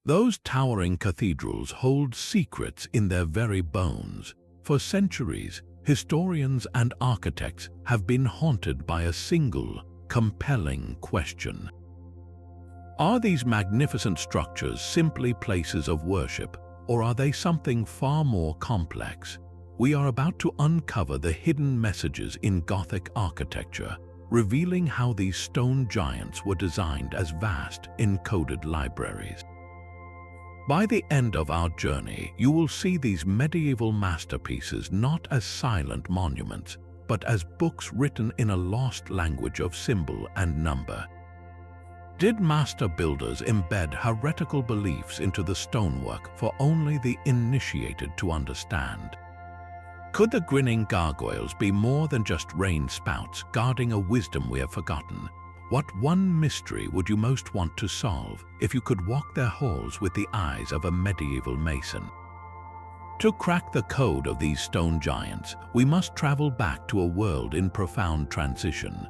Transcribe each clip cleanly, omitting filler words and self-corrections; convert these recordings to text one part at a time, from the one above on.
Those towering cathedrals hold secrets in their very bones. For centuries, historians and architects have been haunted by a single, compelling question. Are these magnificent structures simply places of worship, or are they something far more complex? We are about to uncover the hidden messages in Gothic architecture, revealing how these stone giants were designed as vast, encoded libraries. By the end of our journey, you will see these medieval masterpieces not as silent monuments, but as books written in a lost language of symbol and number. Did master builders embed heretical beliefs into the stonework for only the initiated to understand? Could the grinning gargoyles be more than just rain spouts guarding a wisdom we have forgotten? What one mystery would you most want to solve if you could walk their halls with the eyes of a medieval mason? To crack the code of these stone giants, we must travel back to a world in profound transition.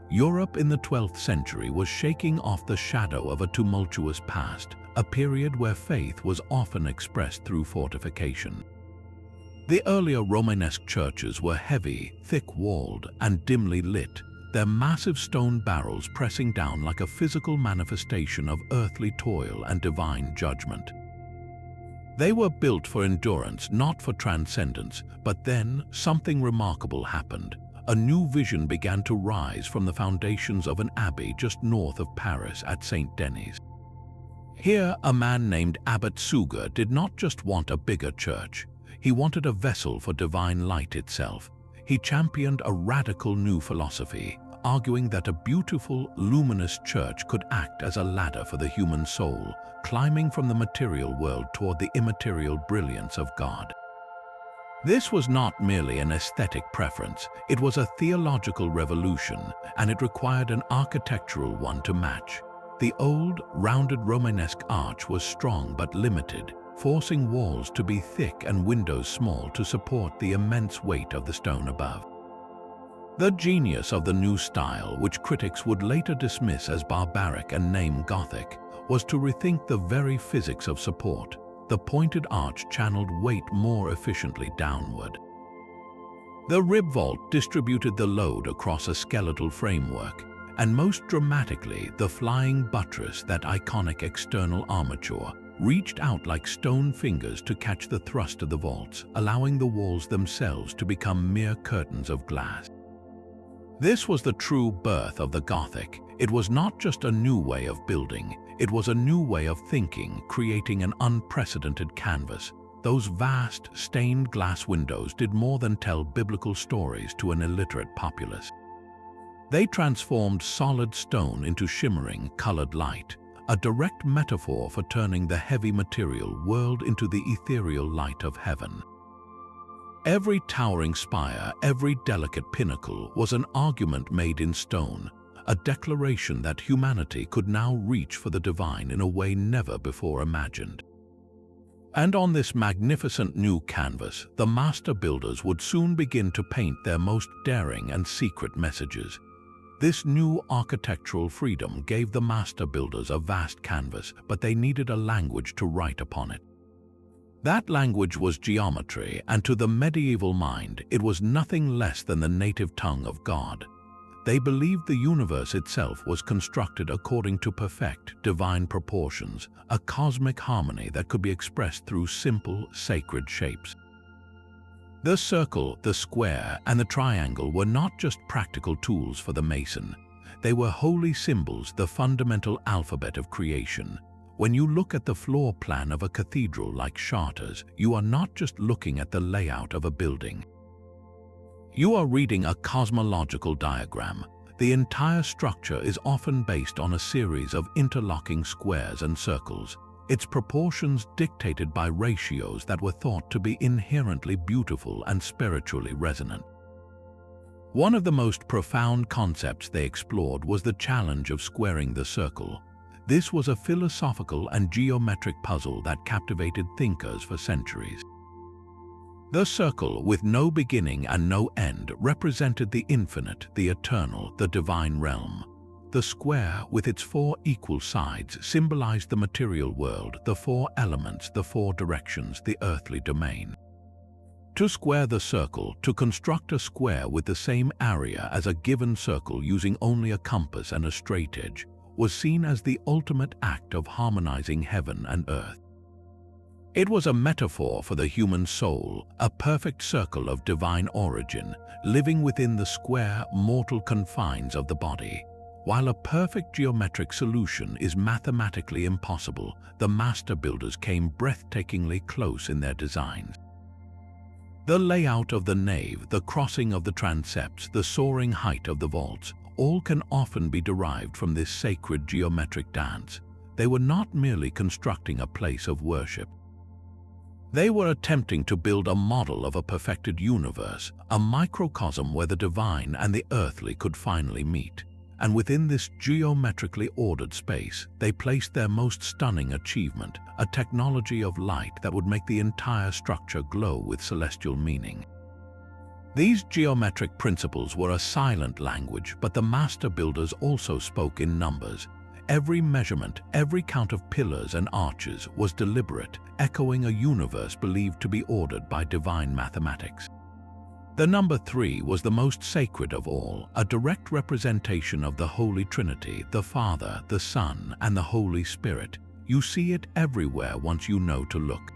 Europe in the 12th century was shaking off the shadow of a tumultuous past, a period where faith was often expressed through fortification. The earlier Romanesque churches were heavy, thick-walled, and dimly lit, their massive stone barrels pressing down like a physical manifestation of earthly toil and divine judgment. They were built for endurance, not for transcendence, but then something remarkable happened. A new vision began to rise from the foundations of an abbey just north of Paris at Saint Denis. Here, a man named Abbot Suger did not just want a bigger church. He wanted a vessel for divine light itself. He championed a radical new philosophy, arguing that a beautiful, luminous church could act as a ladder for the human soul, climbing from the material world toward the immaterial brilliance of God. This was not merely an aesthetic preference, it was a theological revolution, and it required an architectural one to match. The old, rounded Romanesque arch was strong but limited, forcing walls to be thick and windows small to support the immense weight of the stone above. The genius of the new style, which critics would later dismiss as barbaric and name Gothic, was to rethink the very physics of support. The pointed arch channeled weight more efficiently downward. The rib vault distributed the load across a skeletal framework, and most dramatically, the flying buttress, that iconic external armature, reached out like stone fingers to catch the thrust of the vaults, allowing the walls themselves to become mere curtains of glass. This was the true birth of the Gothic. It was not just a new way of building, it was a new way of thinking, creating an unprecedented canvas. Those vast, stained glass windows did more than tell biblical stories to an illiterate populace. They transformed solid stone into shimmering, colored light, a direct metaphor for turning the heavy material world into the ethereal light of heaven. Every towering spire, every delicate pinnacle was an argument made in stone, a declaration that humanity could now reach for the divine in a way never before imagined. And on this magnificent new canvas, the master builders would soon begin to paint their most daring and secret messages. This new architectural freedom gave the master builders a vast canvas, but they needed a language to write upon it. That language was geometry, and to the medieval mind, it was nothing less than the native tongue of God. They believed the universe itself was constructed according to perfect, divine proportions, a cosmic harmony that could be expressed through simple, sacred shapes. The circle, the square, and the triangle were not just practical tools for the mason. They were holy symbols, the fundamental alphabet of creation. When you look at the floor plan of a cathedral like Chartres, you are not just looking at the layout of a building. You are reading a cosmological diagram. The entire structure is often based on a series of interlocking squares and circles, its proportions dictated by ratios that were thought to be inherently beautiful and spiritually resonant. One of the most profound concepts they explored was the challenge of squaring the circle. This was a philosophical and geometric puzzle that captivated thinkers for centuries. The circle, with no beginning and no end, represented the infinite, the eternal, the divine realm. The square, with its 4 equal sides, symbolized the material world, the 4 elements, the 4 directions, the earthly domain. To square the circle, to construct a square with the same area as a given circle using only a compass and a straight edge, was seen as the ultimate act of harmonizing heaven and earth. It was a metaphor for the human soul, a perfect circle of divine origin, living within the square, mortal confines of the body. While a perfect geometric solution is mathematically impossible, the master builders came breathtakingly close in their designs. The layout of the nave, the crossing of the transepts, the soaring height of the vaults, all can often be derived from this sacred geometric dance. They were not merely constructing a place of worship. They were attempting to build a model of a perfected universe, a microcosm where the divine and the earthly could finally meet. And within this geometrically ordered space, they placed their most stunning achievement, a technology of light that would make the entire structure glow with celestial meaning. These geometric principles were a silent language, but the master builders also spoke in numbers. Every measurement, every count of pillars and arches was deliberate, echoing a universe believed to be ordered by divine mathematics. The number 3 was the most sacred of all, a direct representation of the Holy Trinity, the Father, the Son, and the Holy Spirit. You see it everywhere once you know to look.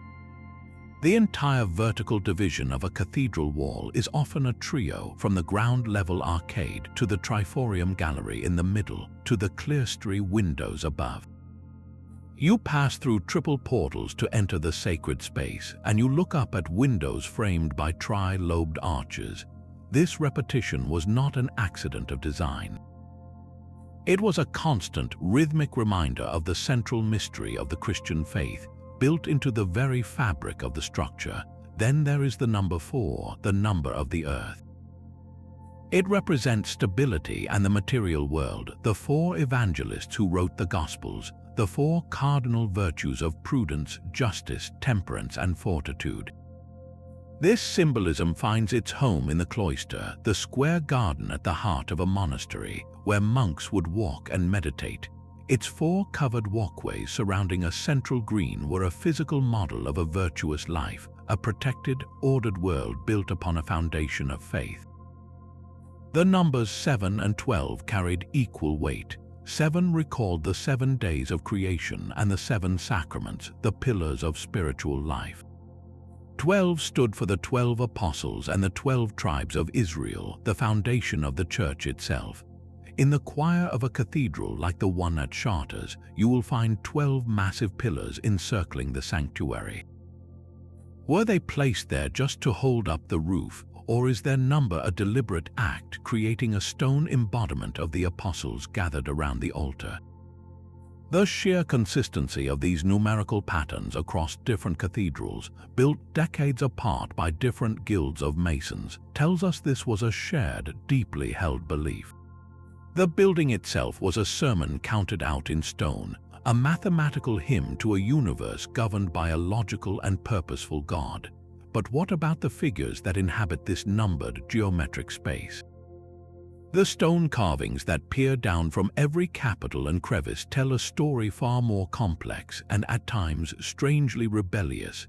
The entire vertical division of a cathedral wall is often a trio, from the ground-level arcade to the triforium gallery in the middle to the clerestory windows above. You pass through triple portals to enter the sacred space, and you look up at windows framed by tri-lobed arches. This repetition was not an accident of design. It was a constant, rhythmic reminder of the central mystery of the Christian faith, built into the very fabric of the structure. Then there is the number 4, the number of the earth. It represents stability and the material world, the 4 evangelists who wrote the Gospels, the 4 cardinal virtues of prudence, justice, temperance, and fortitude. This symbolism finds its home in the cloister, the square garden at the heart of a monastery, where monks would walk and meditate. Its 4 covered walkways surrounding a central green were a physical model of a virtuous life, a protected, ordered world built upon a foundation of faith. The numbers 7 and 12 carried equal weight. 7 recalled the 7 days of creation and the 7 sacraments, the pillars of spiritual life. 12 stood for the 12 apostles and the 12 tribes of Israel, the foundation of the church itself. In the choir of a cathedral like the one at Chartres, you will find 12 massive pillars encircling the sanctuary. Were they placed there just to hold up the roof, or is their number a deliberate act creating a stone embodiment of the apostles gathered around the altar? The sheer consistency of these numerical patterns across different cathedrals, built decades apart by different guilds of masons, tells us this was a shared, deeply held belief. The building itself was a sermon counted out in stone, a mathematical hymn to a universe governed by a logical and purposeful God. But what about the figures that inhabit this numbered geometric space? The stone carvings that peer down from every capital and crevice tell a story far more complex and at times strangely rebellious.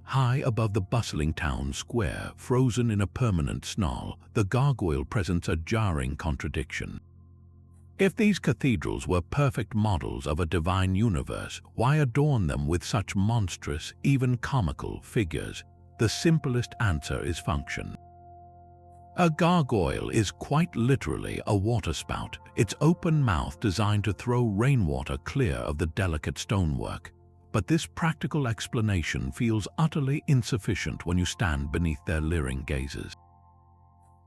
High above the bustling town square, frozen in a permanent snarl, the gargoyle presents a jarring contradiction. If these cathedrals were perfect models of a divine universe, why adorn them with such monstrous, even comical figures? The simplest answer is function. A gargoyle is quite literally a waterspout, its open mouth designed to throw rainwater clear of the delicate stonework. But this practical explanation feels utterly insufficient when you stand beneath their leering gazes.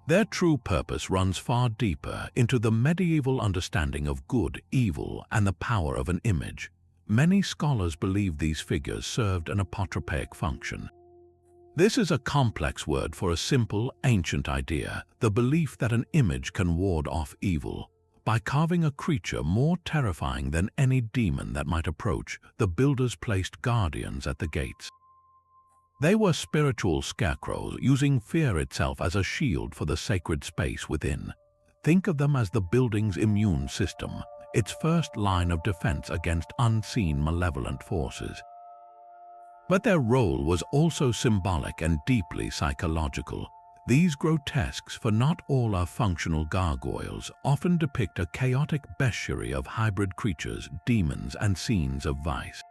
Their true purpose runs far deeper into the medieval understanding of good, evil, and the power of an image. Many scholars believe these figures served an apotropaic function. This is a complex word for a simple, ancient idea, the belief that an image can ward off evil. By carving a creature more terrifying than any demon that might approach, the builders placed guardians at the gates. They were spiritual scarecrows, using fear itself as a shield for the sacred space within. Think of them as the building's immune system, its first line of defense against unseen malevolent forces. But their role was also symbolic and deeply psychological. These grotesques, for not all are functional gargoyles, often depict a chaotic bestiary of hybrid creatures, demons, and scenes of vice.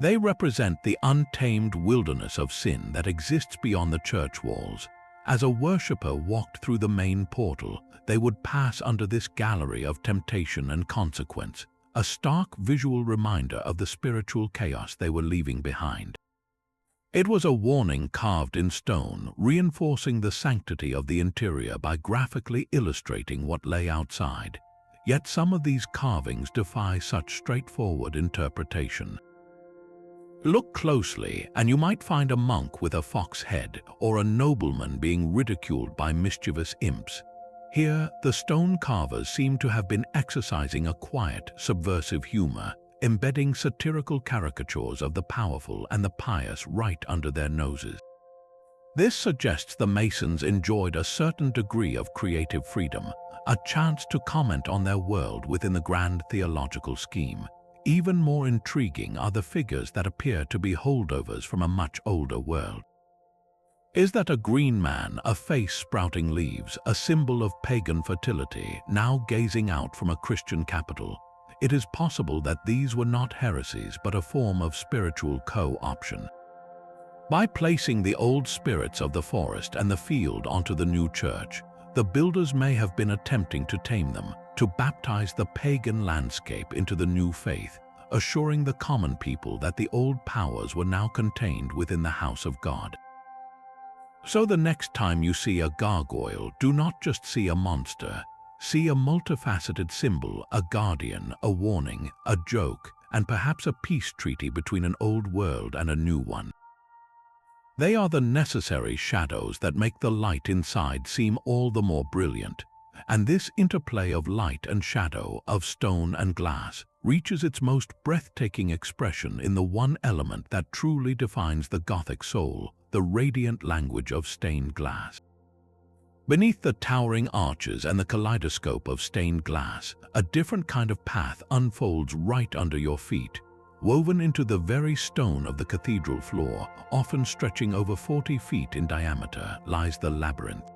They represent the untamed wilderness of sin that exists beyond the church walls. As a worshipper walked through the main portal, they would pass under this gallery of temptation and consequence, a stark visual reminder of the spiritual chaos they were leaving behind. It was a warning carved in stone, reinforcing the sanctity of the interior by graphically illustrating what lay outside. Yet some of these carvings defy such straightforward interpretation. Look closely, and you might find a monk with a fox head or a nobleman being ridiculed by mischievous imps. Here, the stone carvers seem to have been exercising a quiet, subversive humor, embedding satirical caricatures of the powerful and the pious right under their noses. This suggests the Masons enjoyed a certain degree of creative freedom, a chance to comment on their world within the grand theological scheme. Even more intriguing are the figures that appear to be holdovers from a much older world. Is that a green man, a face sprouting leaves, a symbol of pagan fertility, now gazing out from a Christian capital? It is possible that these were not heresies but a form of spiritual co-option. By placing the old spirits of the forest and the field onto the new church, the builders may have been attempting to tame them, to baptize the pagan landscape into the new faith, assuring the common people that the old powers were now contained within the house of God. So the next time you see a gargoyle, do not just see a monster. See a multifaceted symbol, a guardian, a warning, a joke, and perhaps a peace treaty between an old world and a new one. They are the necessary shadows that make the light inside seem all the more brilliant. And this interplay of light and shadow, of stone and glass, reaches its most breathtaking expression in the one element that truly defines the Gothic soul, the radiant language of stained glass. Beneath the towering arches and the kaleidoscope of stained glass, a different kind of path unfolds right under your feet. Woven into the very stone of the cathedral floor, often stretching over 40 feet in diameter, lies the labyrinth.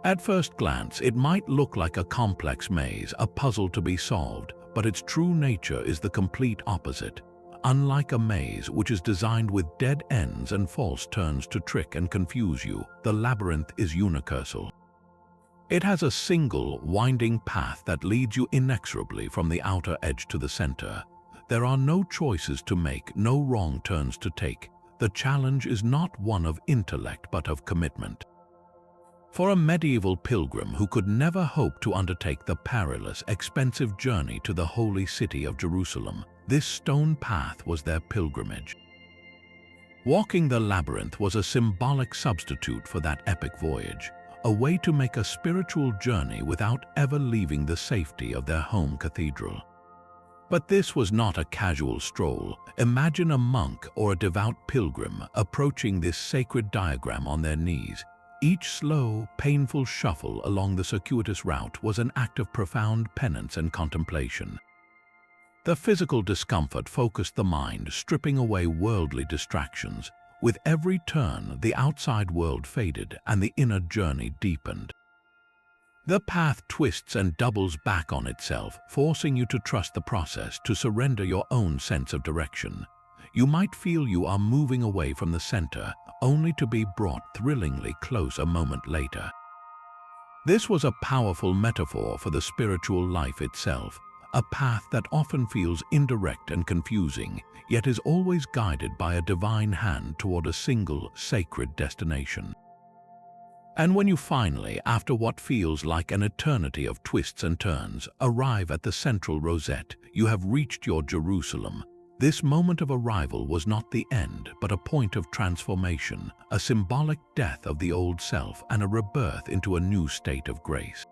At first glance, it might look like a complex maze, a puzzle to be solved, but its true nature is the complete opposite. Unlike a maze, which is designed with dead ends and false turns to trick and confuse you, the labyrinth is universal. It has a single, winding path that leads you inexorably from the outer edge to the center. There are no choices to make, no wrong turns to take. The challenge is not one of intellect but of commitment. For a medieval pilgrim who could never hope to undertake the perilous, expensive journey to the holy city of Jerusalem, this stone path was their pilgrimage. Walking the labyrinth was a symbolic substitute for that epic voyage, a way to make a spiritual journey without ever leaving the safety of their home cathedral. But this was not a casual stroll. Imagine a monk or a devout pilgrim approaching this sacred diagram on their knees. Each slow, painful shuffle along the circuitous route was an act of profound penance and contemplation. The physical discomfort focused the mind, stripping away worldly distractions. With every turn, the outside world faded and the inner journey deepened. The path twists and doubles back on itself, forcing you to trust the process, to surrender your own sense of direction. You might feel you are moving away from the center, only to be brought thrillingly close a moment later. This was a powerful metaphor for the spiritual life itself, a path that often feels indirect and confusing, yet is always guided by a divine hand toward a single, sacred destination. And when you finally, after what feels like an eternity of twists and turns, arrive at the central rosette, you have reached your Jerusalem. This moment of arrival was not the end, but a point of transformation, a symbolic death of the old self and a rebirth into a new state of grace.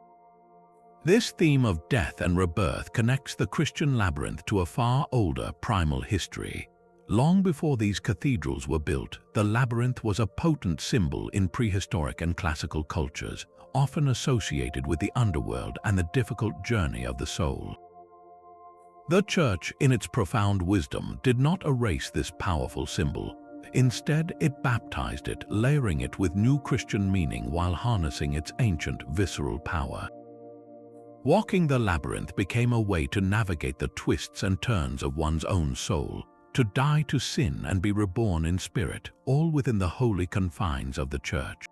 This theme of death and rebirth connects the Christian labyrinth to a far older primal history. Long before these cathedrals were built, the labyrinth was a potent symbol in prehistoric and classical cultures, often associated with the underworld and the difficult journey of the soul. The Church, in its profound wisdom, did not erase this powerful symbol. Instead, it baptized it, layering it with new Christian meaning while harnessing its ancient visceral power. Walking the labyrinth became a way to navigate the twists and turns of one's own soul, to die to sin and be reborn in spirit, all within the holy confines of the Church.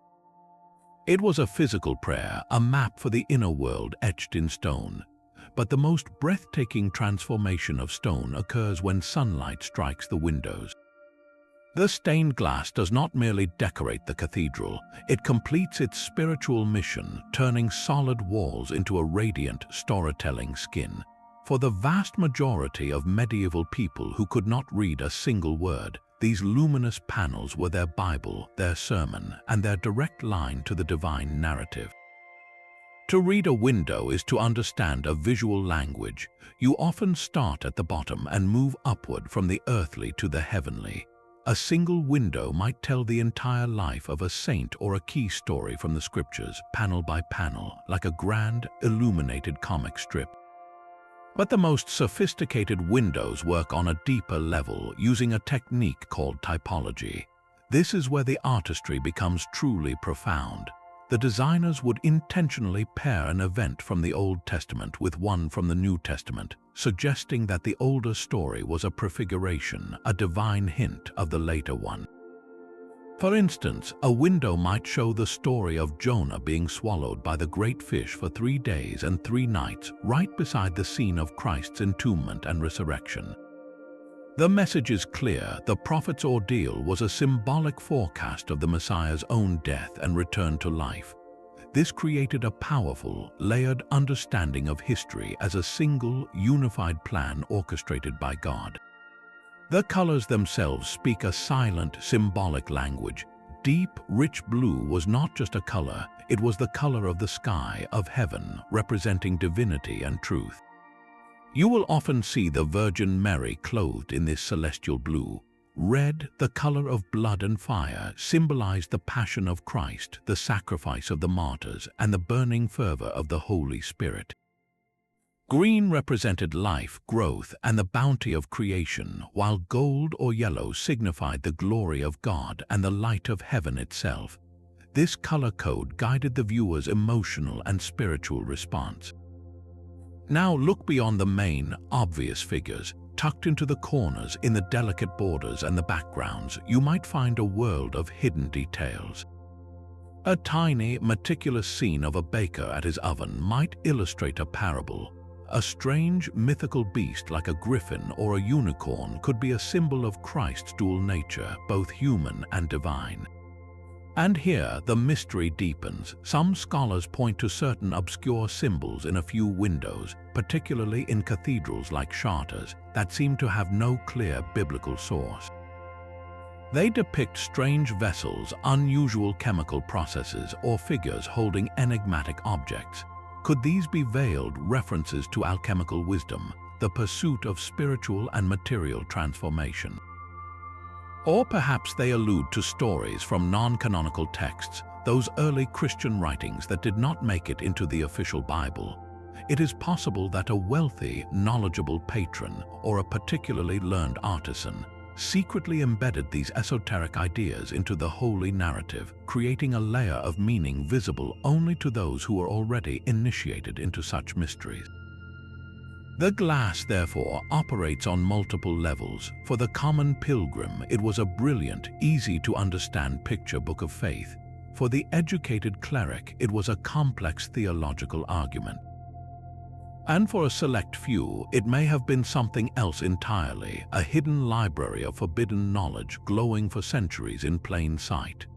It was a physical prayer, a map for the inner world etched in stone. But the most breathtaking transformation of stone occurs when sunlight strikes the windows. The stained glass does not merely decorate the cathedral, it completes its spiritual mission, turning solid walls into a radiant, storytelling skin. For the vast majority of medieval people who could not read a single word, these luminous panels were their Bible, their sermon, and their direct line to the divine narrative. To read a window is to understand a visual language. You often start at the bottom and move upward from the earthly to the heavenly. A single window might tell the entire life of a saint or a key story from the scriptures, panel by panel, like a grand, illuminated comic strip. But the most sophisticated windows work on a deeper level, using a technique called typology. This is where the artistry becomes truly profound. The designers would intentionally pair an event from the Old Testament with one from the New Testament, suggesting that the older story was a prefiguration, a divine hint of the later one. For instance, a window might show the story of Jonah being swallowed by the great fish for 3 days and 3 nights, right beside the scene of Christ's entombment and resurrection. The message is clear: the prophet's ordeal was a symbolic forecast of the Messiah's own death and return to life. This created a powerful, layered understanding of history as a single, unified plan orchestrated by God. The colors themselves speak a silent, symbolic language. Deep, rich blue was not just a color, it was the color of the sky, of heaven, representing divinity and truth. You will often see the Virgin Mary clothed in this celestial blue. Red, the color of blood and fire, symbolized the passion of Christ, the sacrifice of the martyrs, and the burning fervor of the Holy Spirit. Green represented life, growth, and the bounty of creation, while gold or yellow signified the glory of God and the light of heaven itself. This color code guided the viewer's emotional and spiritual response. Now look beyond the main, obvious figures. Tucked into the corners, in the delicate borders and the backgrounds, you might find a world of hidden details. A tiny, meticulous scene of a baker at his oven might illustrate a parable. A strange, mythical beast like a griffin or a unicorn could be a symbol of Christ's dual nature, both human and divine. And here, the mystery deepens. Some scholars point to certain obscure symbols in a few windows, particularly in cathedrals like Chartres, that seem to have no clear biblical source. They depict strange vessels, unusual chemical processes, or figures holding enigmatic objects. Could these be veiled references to alchemical wisdom, the pursuit of spiritual and material transformation? Or perhaps they allude to stories from non-canonical texts, those early Christian writings that did not make it into the official Bible. It is possible that a wealthy, knowledgeable patron or a particularly learned artisan secretly embedded these esoteric ideas into the holy narrative, creating a layer of meaning visible only to those who are already initiated into such mysteries. The glass, therefore, operates on multiple levels. For the common pilgrim, it was a brilliant, easy-to-understand picture book of faith. For the educated cleric, it was a complex theological argument. And for a select few, it may have been something else entirely, a hidden library of forbidden knowledge glowing for centuries in plain sight.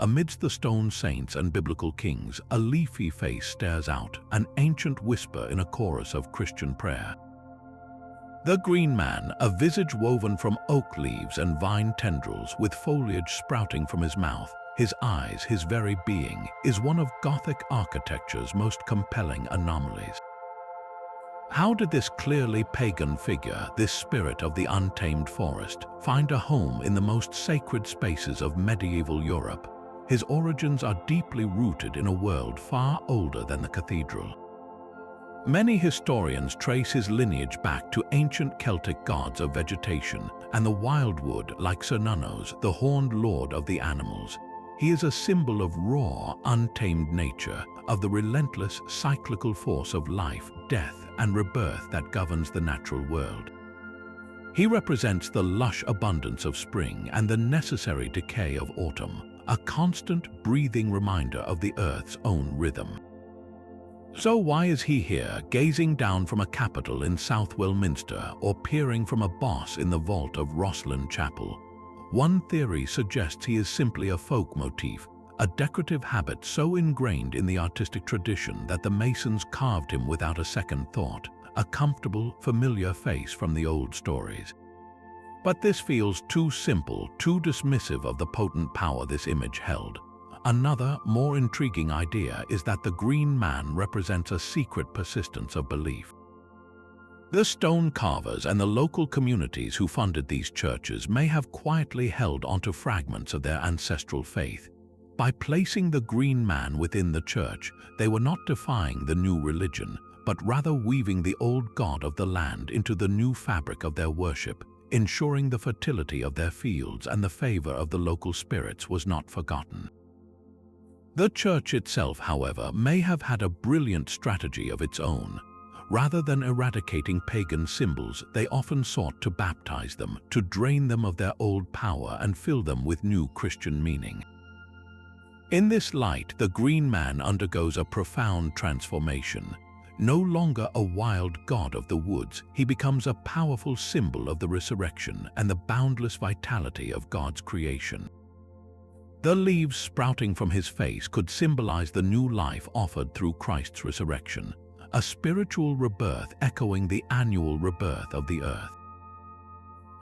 Amidst the stone saints and biblical kings, a leafy face stares out, an ancient whisper in a chorus of Christian prayer. The green man, a visage woven from oak leaves and vine tendrils with foliage sprouting from his mouth, his eyes, his very being, is one of Gothic architecture's most compelling anomalies. How did this clearly pagan figure, this spirit of the untamed forest, find a home in the most sacred spaces of medieval Europe? his origins are deeply rooted in a world far older than the cathedral. Many historians trace his lineage back to ancient Celtic gods of vegetation and the wildwood like Cernunnos, the horned lord of the animals. He is a symbol of raw, untamed nature, of the relentless, cyclical force of life, death, and rebirth that governs the natural world. He represents the lush abundance of spring and the necessary decay of autumn, a constant, breathing reminder of the earth's own rhythm. So why is he here, gazing down from a capitol in South Westminster or peering from a boss in the vault of Rosslyn Chapel? One theory suggests he is simply a folk motif, a decorative habit so ingrained in the artistic tradition that the masons carved him without a second thought, a comfortable, familiar face from the old stories. But this feels too simple, too dismissive of the potent power this image held. Another, more intriguing idea is that the green man represents a secret persistence of belief. The stone carvers and the local communities who funded these churches may have quietly held onto fragments of their ancestral faith. By placing the green man within the church, they were not defying the new religion, but rather weaving the old god of the land into the new fabric of their worship, ensuring the fertility of their fields and the favor of the local spirits was not forgotten. The church itself, however, may have had a brilliant strategy of its own. Rather than eradicating pagan symbols, they often sought to baptize them, to drain them of their old power and fill them with new Christian meaning. In this light, the green man undergoes a profound transformation. No longer a wild god of the woods, he becomes a powerful symbol of the resurrection and the boundless vitality of God's creation. The leaves sprouting from his face could symbolize the new life offered through Christ's resurrection, a spiritual rebirth echoing the annual rebirth of the earth.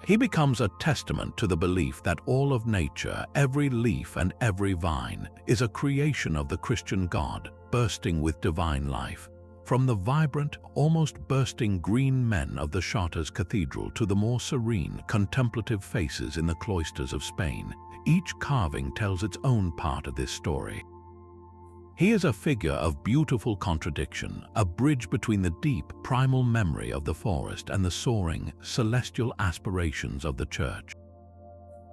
He becomes a testament to the belief that all of nature, every leaf and every vine, is a creation of the Christian God, bursting with divine life. From the vibrant, almost bursting green men of the Chartres Cathedral to the more serene, contemplative faces in the cloisters of Spain, each carving tells its own part of this story. He is a figure of beautiful contradiction, a bridge between the deep, primal memory of the forest and the soaring, celestial aspirations of the church.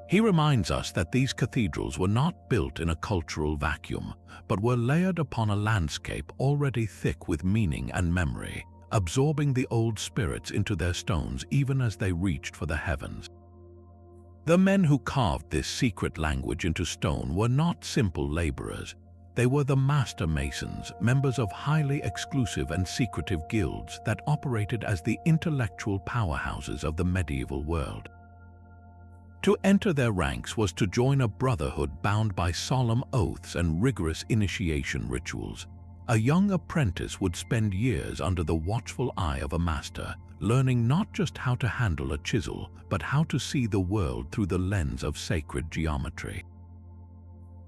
He reminds us that these cathedrals were not built in a cultural vacuum, but were layered upon a landscape already thick with meaning and memory, absorbing the old spirits into their stones even as they reached for the heavens. The men who carved this secret language into stone were not simple laborers. They were the master masons, members of highly exclusive and secretive guilds that operated as the intellectual powerhouses of the medieval world. To enter their ranks was to join a brotherhood bound by solemn oaths and rigorous initiation rituals. A young apprentice would spend years under the watchful eye of a master, learning not just how to handle a chisel, but how to see the world through the lens of sacred geometry.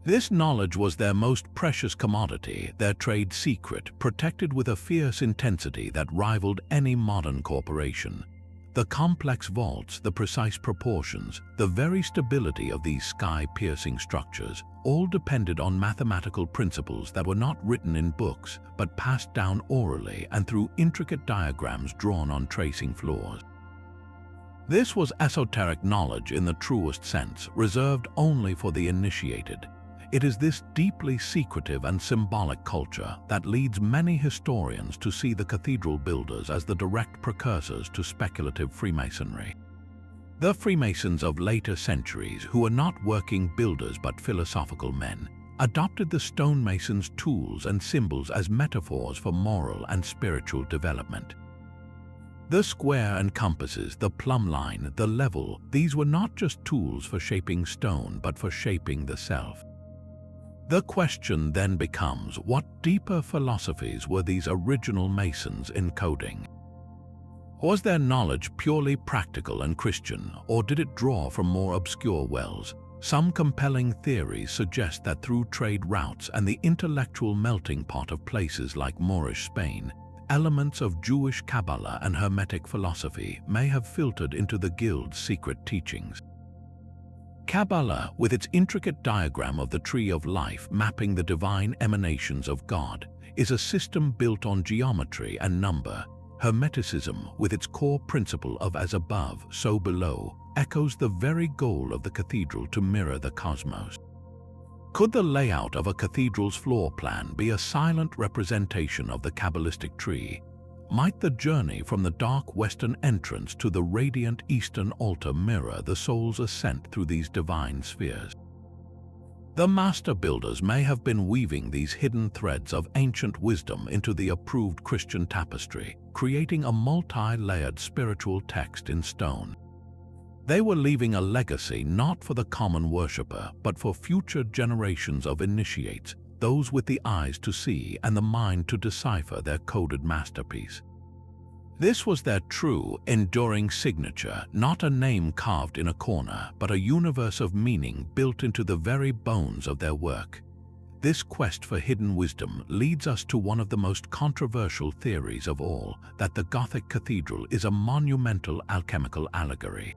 This knowledge was their most precious commodity, their trade secret, protected with a fierce intensity that rivaled any modern corporation. The complex vaults, the precise proportions, the very stability of these sky-piercing structures, all depended on mathematical principles that were not written in books, but passed down orally and through intricate diagrams drawn on tracing floors. This was esoteric knowledge in the truest sense, reserved only for the initiated. It is this deeply secretive and symbolic culture that leads many historians to see the cathedral builders as the direct precursors to speculative Freemasonry. The Freemasons of later centuries, who were not working builders but philosophical men, adopted the stonemasons' tools and symbols as metaphors for moral and spiritual development. The square and compasses, the plumb line, the level, these were not just tools for shaping stone but for shaping the self. The question then becomes, what deeper philosophies were these original Masons encoding? Was their knowledge purely practical and Christian, or did it draw from more obscure wells? Some compelling theories suggest that through trade routes and the intellectual melting pot of places like Moorish Spain, elements of Jewish Kabbalah and Hermetic philosophy may have filtered into the guild's secret teachings. Kabbalah, with its intricate diagram of the tree of life mapping the divine emanations of God, is a system built on geometry and number. Hermeticism, with its core principle of as above, so below, echoes the very goal of the cathedral to mirror the cosmos. Could the layout of a cathedral's floor plan be a silent representation of the Kabbalistic tree? Might the journey from the dark western entrance to the radiant eastern altar mirror the soul's ascent through these divine spheres? The master builders may have been weaving these hidden threads of ancient wisdom into the approved Christian tapestry, creating a multi-layered spiritual text in stone. They were leaving a legacy not for the common worshipper, but for future generations of initiates, those with the eyes to see and the mind to decipher their coded masterpiece. This was their true, enduring signature, not a name carved in a corner, but a universe of meaning built into the very bones of their work. This quest for hidden wisdom leads us to one of the most controversial theories of all, that the Gothic cathedral is a monumental alchemical allegory.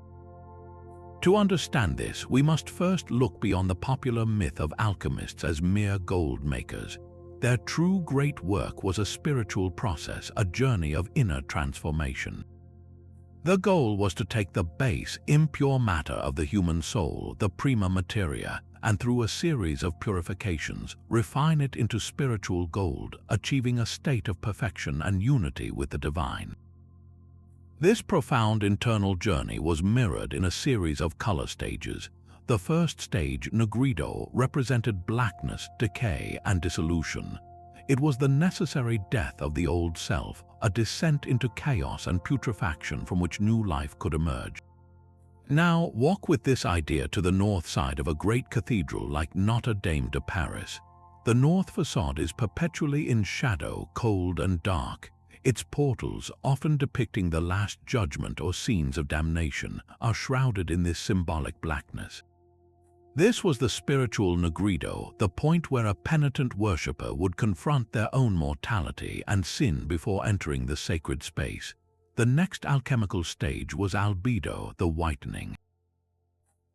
To understand this, we must first look beyond the popular myth of alchemists as mere gold makers. Their true great work was a spiritual process, a journey of inner transformation. The goal was to take the base, impure matter of the human soul, the prima materia, and through a series of purifications, refine it into spiritual gold, achieving a state of perfection and unity with the divine. This profound internal journey was mirrored in a series of color stages. The first stage, Negrido, represented blackness, decay, and dissolution. It was the necessary death of the old self, a descent into chaos and putrefaction from which new life could emerge. Now, walk with this idea to the north side of a great cathedral like Notre Dame de Paris. The north facade is perpetually in shadow, cold and dark. Its portals, often depicting the Last Judgment or scenes of damnation, are shrouded in this symbolic blackness. This was the spiritual Negrido, the point where a penitent worshipper would confront their own mortality and sin before entering the sacred space. The next alchemical stage was Albedo, the whitening.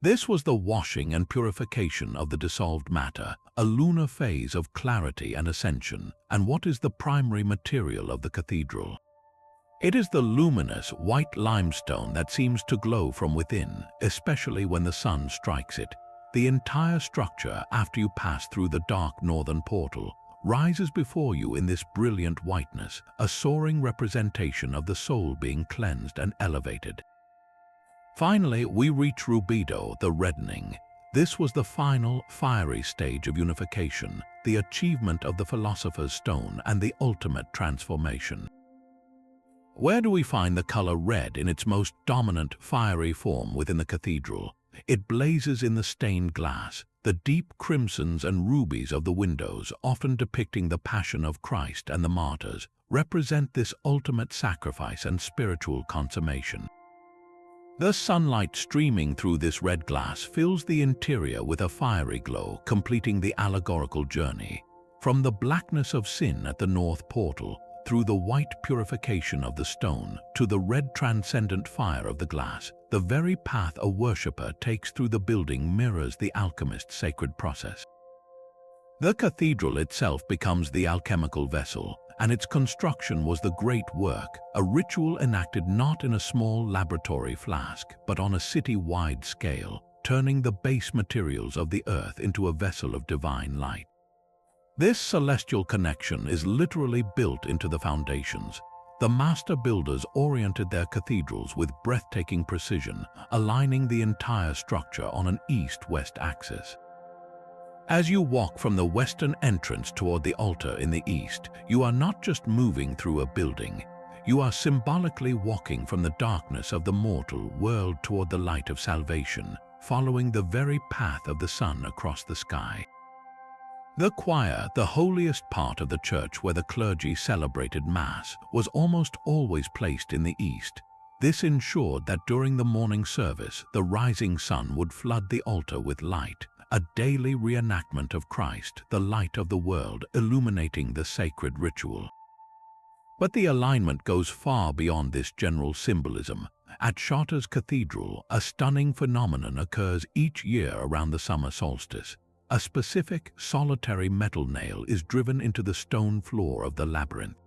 This was the washing and purification of the dissolved matter, a lunar phase of clarity and ascension, and what is the primary material of the cathedral? It is the luminous white limestone that seems to glow from within, especially when the sun strikes it. The entire structure, after you pass through the dark northern portal, rises before you in this brilliant whiteness, a soaring representation of the soul being cleansed and elevated. Finally, we reach Rubedo, the reddening. This was the final, fiery stage of unification, the achievement of the philosopher's stone and the ultimate transformation. Where do we find the color red in its most dominant, fiery form within the cathedral? It blazes in the stained glass, the deep crimsons and rubies of the windows, often depicting the passion of Christ and the martyrs, represent this ultimate sacrifice and spiritual consummation. The sunlight streaming through this red glass fills the interior with a fiery glow, completing the allegorical journey. From the blackness of sin at the north portal, through the white purification of the stone, to the red transcendent fire of the glass, the very path a worshipper takes through the building mirrors the alchemist's sacred process. The cathedral itself becomes the alchemical vessel, and its construction was the great work, a ritual enacted not in a small laboratory flask, but on a city-wide scale, turning the base materials of the earth into a vessel of divine light. This celestial connection is literally built into the foundations. The master builders oriented their cathedrals with breathtaking precision, aligning the entire structure on an east-west axis. As you walk from the western entrance toward the altar in the east, you are not just moving through a building. You are symbolically walking from the darkness of the mortal world toward the light of salvation, following the very path of the sun across the sky. The choir, the holiest part of the church where the clergy celebrated Mass, was almost always placed in the east. This ensured that during the morning service, the rising sun would flood the altar with light, a daily reenactment of Christ, the light of the world, illuminating the sacred ritual. But the alignment goes far beyond this general symbolism. At Chartres Cathedral, a stunning phenomenon occurs each year around the summer solstice. A specific, solitary metal nail is driven into the stone floor of the labyrinth.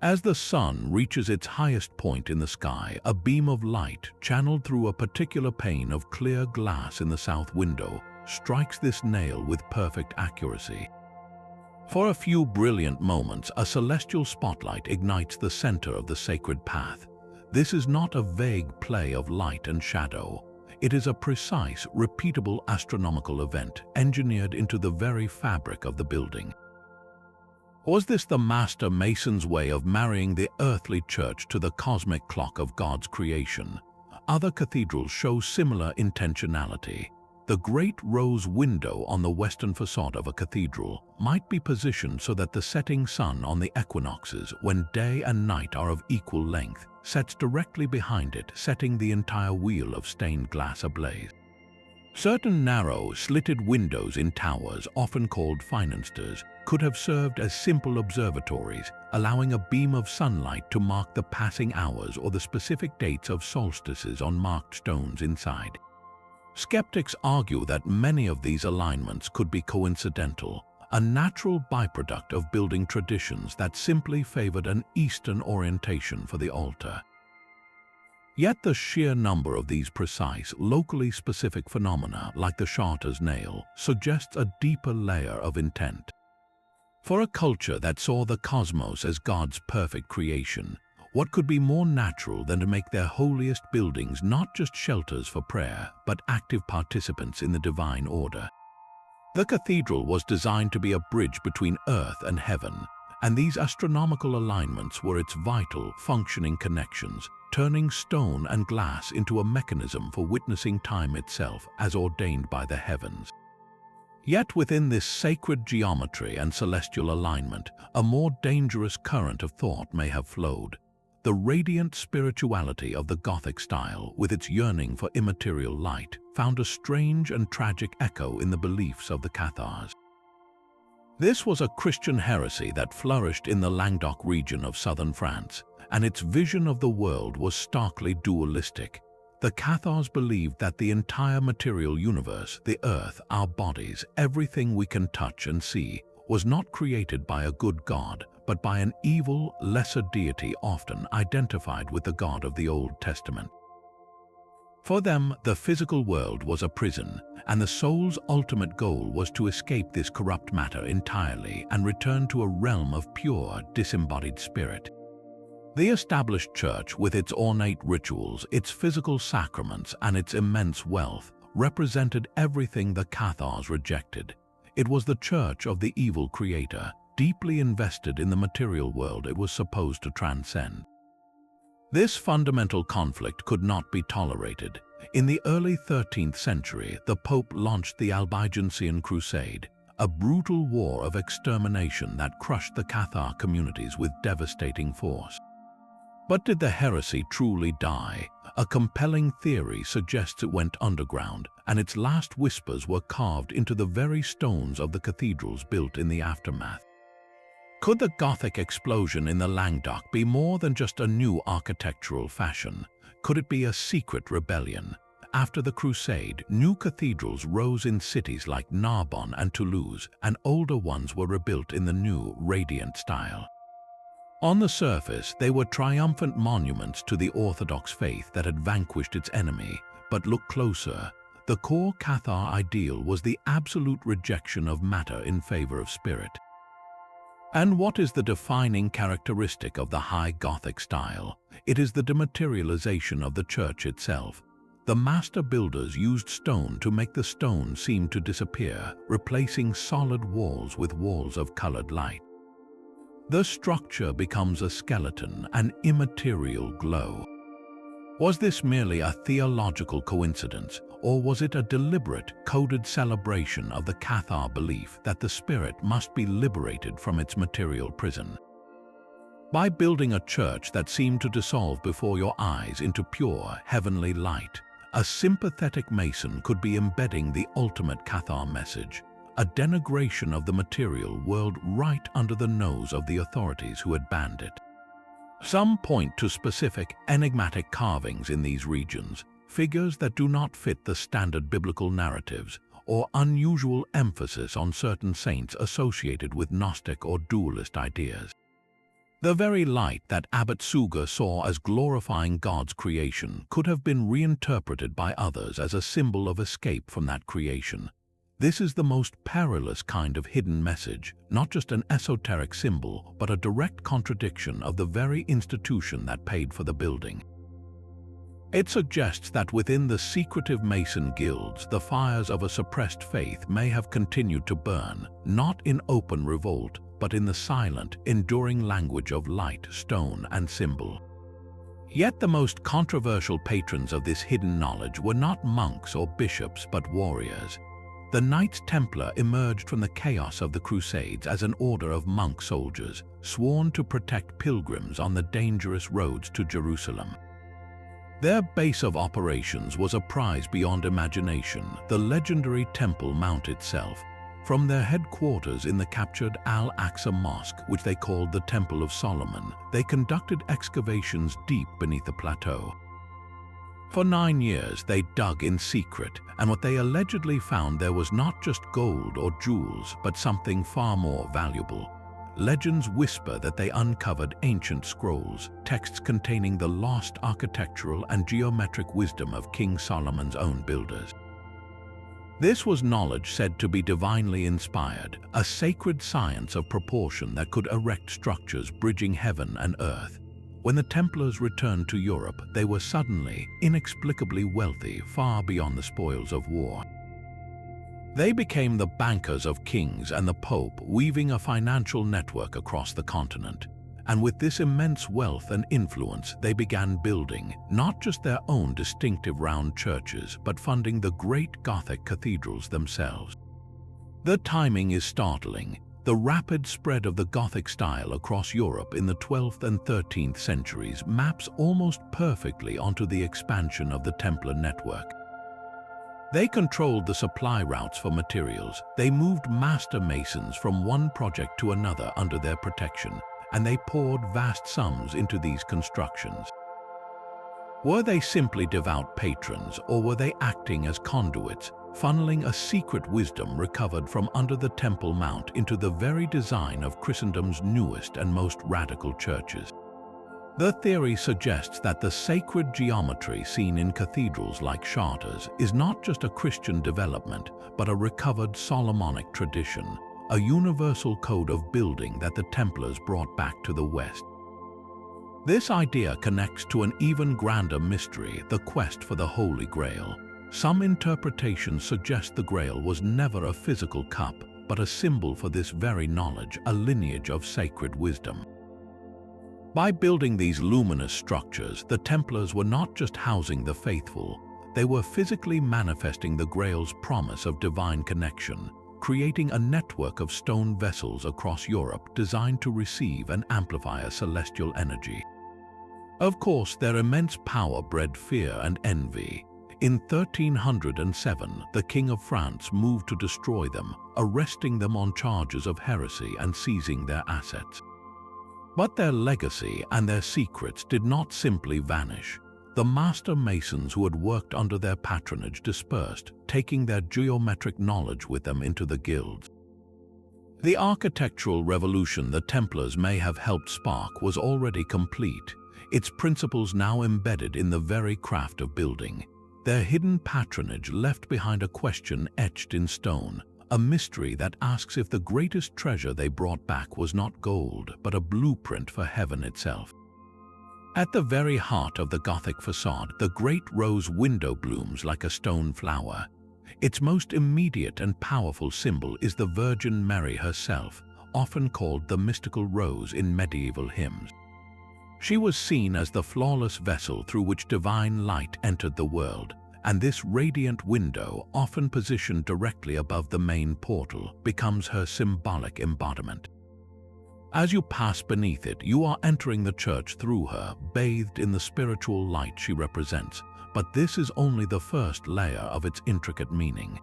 As the sun reaches its highest point in the sky, a beam of light, channeled through a particular pane of clear glass in the south window, strikes this nail with perfect accuracy. For a few brilliant moments, a celestial spotlight ignites the center of the sacred path. This is not a vague play of light and shadow. It is a precise, repeatable astronomical event engineered into the very fabric of the building. Was this the master mason's way of marrying the earthly church to the cosmic clock of God's creation? Other cathedrals show similar intentionality. The great rose window on the western facade of a cathedral might be positioned so that the setting sun on the equinoxes, when day and night are of equal length, sets directly behind it, setting the entire wheel of stained glass ablaze. Certain narrow, slitted windows in towers, often called finansters, could have served as simple observatories, allowing a beam of sunlight to mark the passing hours or the specific dates of solstices on marked stones inside. Skeptics argue that many of these alignments could be coincidental, a natural byproduct of building traditions that simply favored an Eastern orientation for the altar. Yet the sheer number of these precise, locally specific phenomena, like the Chartres nail, suggests a deeper layer of intent. For a culture that saw the cosmos as God's perfect creation, what could be more natural than to make their holiest buildings not just shelters for prayer, but active participants in the divine order? The cathedral was designed to be a bridge between earth and heaven, and these astronomical alignments were its vital, functioning connections, turning stone and glass into a mechanism for witnessing time itself as ordained by the heavens. Yet within this sacred geometry and celestial alignment, a more dangerous current of thought may have flowed. The radiant spirituality of the Gothic style, with its yearning for immaterial light, found a strange and tragic echo in the beliefs of the Cathars. This was a Christian heresy that flourished in the Languedoc region of southern France, and its vision of the world was starkly dualistic. The Cathars believed that the entire material universe, the earth, our bodies, everything we can touch and see, was not created by a good God, but by an evil, lesser deity often identified with the God of the Old Testament. For them, the physical world was a prison, and the soul's ultimate goal was to escape this corrupt matter entirely and return to a realm of pure, disembodied spirit. The established church, with its ornate rituals, its physical sacraments, and its immense wealth, represented everything the Cathars rejected. It was the church of the evil creator, deeply invested in the material world it was supposed to transcend. This fundamental conflict could not be tolerated. In the early 13th century, the Pope launched the Albigensian Crusade, a brutal war of extermination that crushed the Cathar communities with devastating force. But did the heresy truly die? A compelling theory suggests it went underground, and its last whispers were carved into the very stones of the cathedrals built in the aftermath. Could the Gothic explosion in the Languedoc be more than just a new architectural fashion? Could it be a secret rebellion? After the Crusade, new cathedrals rose in cities like Narbonne and Toulouse, and older ones were rebuilt in the new, radiant style. On the surface, they were triumphant monuments to the Orthodox faith that had vanquished its enemy, but look closer. The core Cathar ideal was the absolute rejection of matter in favor of spirit. And what is the defining characteristic of the High Gothic style? It is the dematerialization of the church itself. The master builders used stone to make the stone seem to disappear, replacing solid walls with walls of colored light. The structure becomes a skeleton, an immaterial glow. Was this merely a theological coincidence, or was it a deliberate, coded celebration of the Cathar belief that the spirit must be liberated from its material prison? By building a church that seemed to dissolve before your eyes into pure, heavenly light, a sympathetic mason could be embedding the ultimate Cathar message, a denigration of the material world right under the nose of the authorities who had banned it. Some point to specific, enigmatic carvings in these regions, figures that do not fit the standard biblical narratives, or unusual emphasis on certain saints associated with Gnostic or dualist ideas. The very light that Abbot Suger saw as glorifying God's creation could have been reinterpreted by others as a symbol of escape from that creation. This is the most perilous kind of hidden message, not just an esoteric symbol, but a direct contradiction of the very institution that paid for the building. It suggests that within the secretive Mason guilds, the fires of a suppressed faith may have continued to burn, not in open revolt, but in the silent, enduring language of light, stone, and symbol. Yet the most controversial patrons of this hidden knowledge were not monks or bishops, but warriors. The Knights Templar emerged from the chaos of the Crusades as an order of monk soldiers, sworn to protect pilgrims on the dangerous roads to Jerusalem. Their base of operations was a prize beyond imagination, the legendary Temple Mount itself. From their headquarters in the captured Al-Aqsa Mosque, which they called the Temple of Solomon, they conducted excavations deep beneath the plateau. For 9 years, they dug in secret, and what they allegedly found there was not just gold or jewels, but something far more valuable. Legends whisper that they uncovered ancient scrolls, texts containing the lost architectural and geometric wisdom of King Solomon's own builders. This was knowledge said to be divinely inspired, a sacred science of proportion that could erect structures bridging heaven and earth. When the Templars returned to Europe, they were suddenly, inexplicably wealthy, far beyond the spoils of war. They became the bankers of kings and the Pope, weaving a financial network across the continent. And with this immense wealth and influence, they began building not just their own distinctive round churches, but funding the great Gothic cathedrals themselves. The timing is startling. The rapid spread of the Gothic style across Europe in the 12th and 13th centuries maps almost perfectly onto the expansion of the Templar network. They controlled the supply routes for materials. They moved master masons from one project to another under their protection, and they poured vast sums into these constructions. Were they simply devout patrons, or were they acting as conduits, funneling a secret wisdom recovered from under the Temple Mount into the very design of Christendom's newest and most radical churches? The theory suggests that the sacred geometry seen in cathedrals like Chartres is not just a Christian development, but a recovered Solomonic tradition, a universal code of building that the Templars brought back to the West. This idea connects to an even grander mystery, the quest for the Holy Grail. Some interpretations suggest the Grail was never a physical cup, but a symbol for this very knowledge, a lineage of sacred wisdom. By building these luminous structures, the Templars were not just housing the faithful, they were physically manifesting the Grail's promise of divine connection, creating a network of stone vessels across Europe designed to receive and amplify a celestial energy. Of course, their immense power bred fear and envy. In 1307, the King of France moved to destroy them, arresting them on charges of heresy and seizing their assets. But their legacy and their secrets did not simply vanish. The master masons who had worked under their patronage dispersed, taking their geometric knowledge with them into the guilds. The architectural revolution the Templars may have helped spark was already complete, its principles now embedded in the very craft of building. Their hidden patronage left behind a question etched in stone, a mystery that asks if the greatest treasure they brought back was not gold, but a blueprint for heaven itself. At the very heart of the Gothic facade, the great rose window blooms like a stone flower. Its most immediate and powerful symbol is the Virgin Mary herself, often called the mystical rose in medieval hymns. She was seen as the flawless vessel through which divine light entered the world, and this radiant window, often positioned directly above the main portal, becomes her symbolic embodiment. As you pass beneath it, you are entering the church through her, bathed in the spiritual light she represents, but this is only the first layer of its intricate meaning.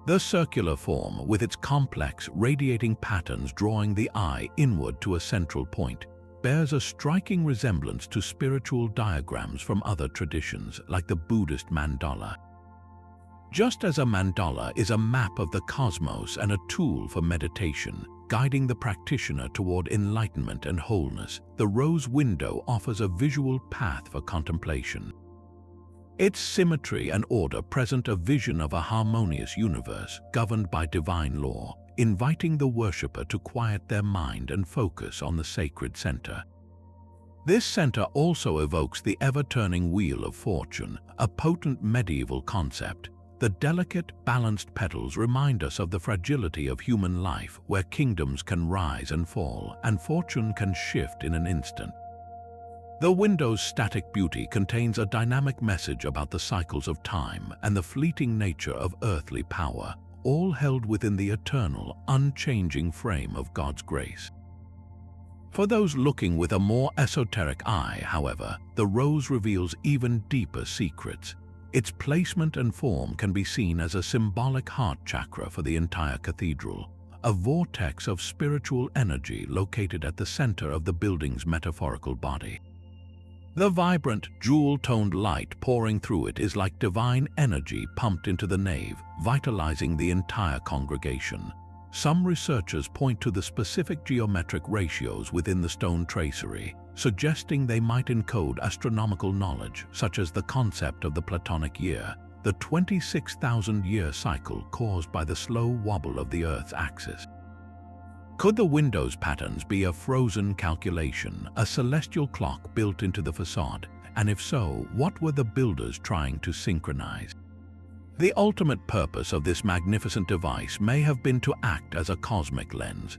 The circular form, with its complex, radiating patterns drawing the eye inward to a central point, bears a striking resemblance to spiritual diagrams from other traditions, like the Buddhist mandala. Just as a mandala is a map of the cosmos and a tool for meditation, guiding the practitioner toward enlightenment and wholeness, the rose window offers a visual path for contemplation. Its symmetry and order present a vision of a harmonious universe governed by divine law, inviting the worshipper to quiet their mind and focus on the sacred center. This center also evokes the ever-turning wheel of fortune, a potent medieval concept. The delicate, balanced petals remind us of the fragility of human life, where kingdoms can rise and fall, and fortune can shift in an instant. The window's static beauty contains a dynamic message about the cycles of time and the fleeting nature of earthly power, all held within the eternal, unchanging frame of God's grace. For those looking with a more esoteric eye, however, the rose reveals even deeper secrets. Its placement and form can be seen as a symbolic heart chakra for the entire cathedral, a vortex of spiritual energy located at the center of the building's metaphorical body. The vibrant, jewel-toned light pouring through it is like divine energy pumped into the nave, vitalizing the entire congregation. Some researchers point to the specific geometric ratios within the stone tracery, suggesting they might encode astronomical knowledge, such as the concept of the Platonic year, the 26,000-year cycle caused by the slow wobble of the Earth's axis. Could the window's patterns be a frozen calculation, a celestial clock built into the facade? And if so, what were the builders trying to synchronize? The ultimate purpose of this magnificent device may have been to act as a cosmic lens.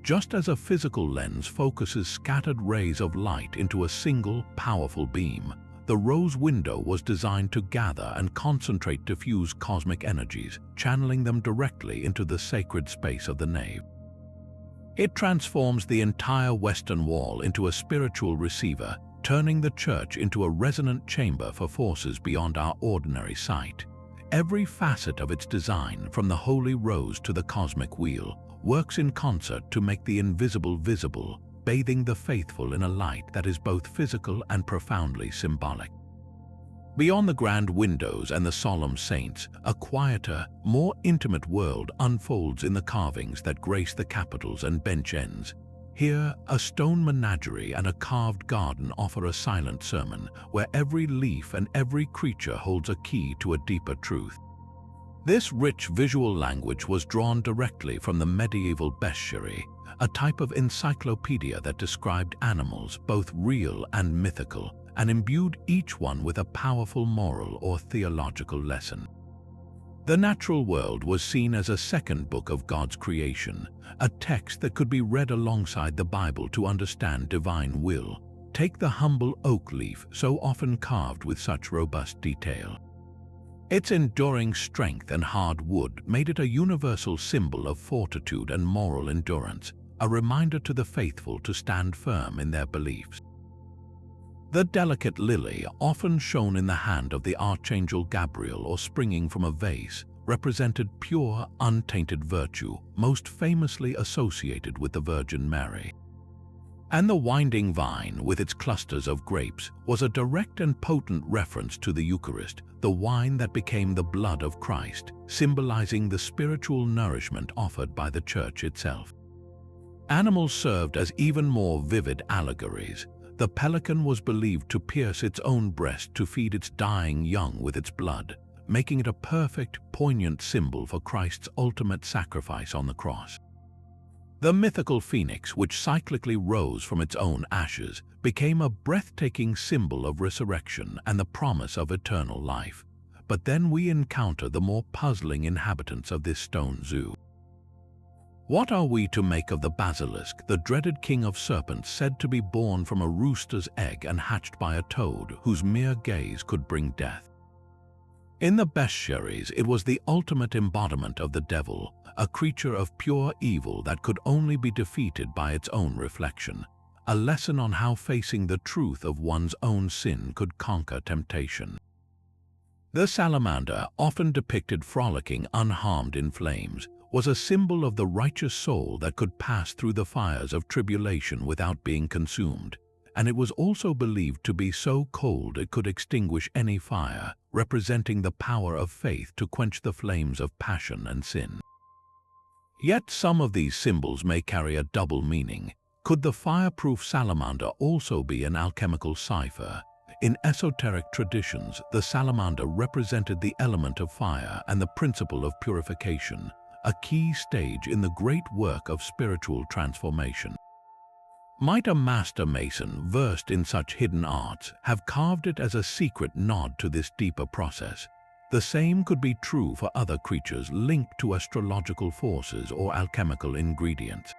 Just as a physical lens focuses scattered rays of light into a single, powerful beam, the rose window was designed to gather and concentrate diffuse cosmic energies, channeling them directly into the sacred space of the nave. It transforms the entire western wall into a spiritual receiver, turning the church into a resonant chamber for forces beyond our ordinary sight. Every facet of its design, from the holy rose to the cosmic wheel, works in concert to make the invisible visible, bathing the faithful in a light that is both physical and profoundly symbolic. Beyond the grand windows and the solemn saints, a quieter, more intimate world unfolds in the carvings that grace the capitals and bench ends. Here, a stone menagerie and a carved garden offer a silent sermon, where every leaf and every creature holds a key to a deeper truth. This rich visual language was drawn directly from the medieval bestiary, a type of encyclopedia that described animals, both real and mythical, and imbued each one with a powerful moral or theological lesson. The natural world was seen as a second book of God's creation, a text that could be read alongside the Bible to understand divine will. Take the humble oak leaf, so often carved with such robust detail. Its enduring strength and hard wood made it a universal symbol of fortitude and moral endurance, a reminder to the faithful to stand firm in their beliefs. The delicate lily, often shown in the hand of the Archangel Gabriel or springing from a vase, represented pure, untainted virtue, most famously associated with the Virgin Mary. And the winding vine, with its clusters of grapes, was a direct and potent reference to the Eucharist, the wine that became the blood of Christ, symbolizing the spiritual nourishment offered by the Church itself. Animals served as even more vivid allegories. The pelican was believed to pierce its own breast to feed its dying young with its blood, making it a perfect, poignant symbol for Christ's ultimate sacrifice on the cross. The mythical phoenix, which cyclically rose from its own ashes, became a breathtaking symbol of resurrection and the promise of eternal life. But then we encounter the more puzzling inhabitants of this stone zoo. What are we to make of the basilisk, the dreaded king of serpents said to be born from a rooster's egg and hatched by a toad whose mere gaze could bring death? In the bestiaries, it was the ultimate embodiment of the devil, a creature of pure evil that could only be defeated by its own reflection, a lesson on how facing the truth of one's own sin could conquer temptation. The salamander, often depicted frolicking unharmed in flames, was a symbol of the righteous soul that could pass through the fires of tribulation without being consumed, and it was also believed to be so cold it could extinguish any fire, representing the power of faith to quench the flames of passion and sin. Yet some of these symbols may carry a double meaning. Could the fireproof salamander also be an alchemical cipher? In esoteric traditions, the salamander represented the element of fire and the principle of purification, a key stage in the great work of spiritual transformation. Might a master mason versed in such hidden arts have carved it as a secret nod to this deeper process? The same could be true for other creatures linked to astrological forces or alchemical ingredients.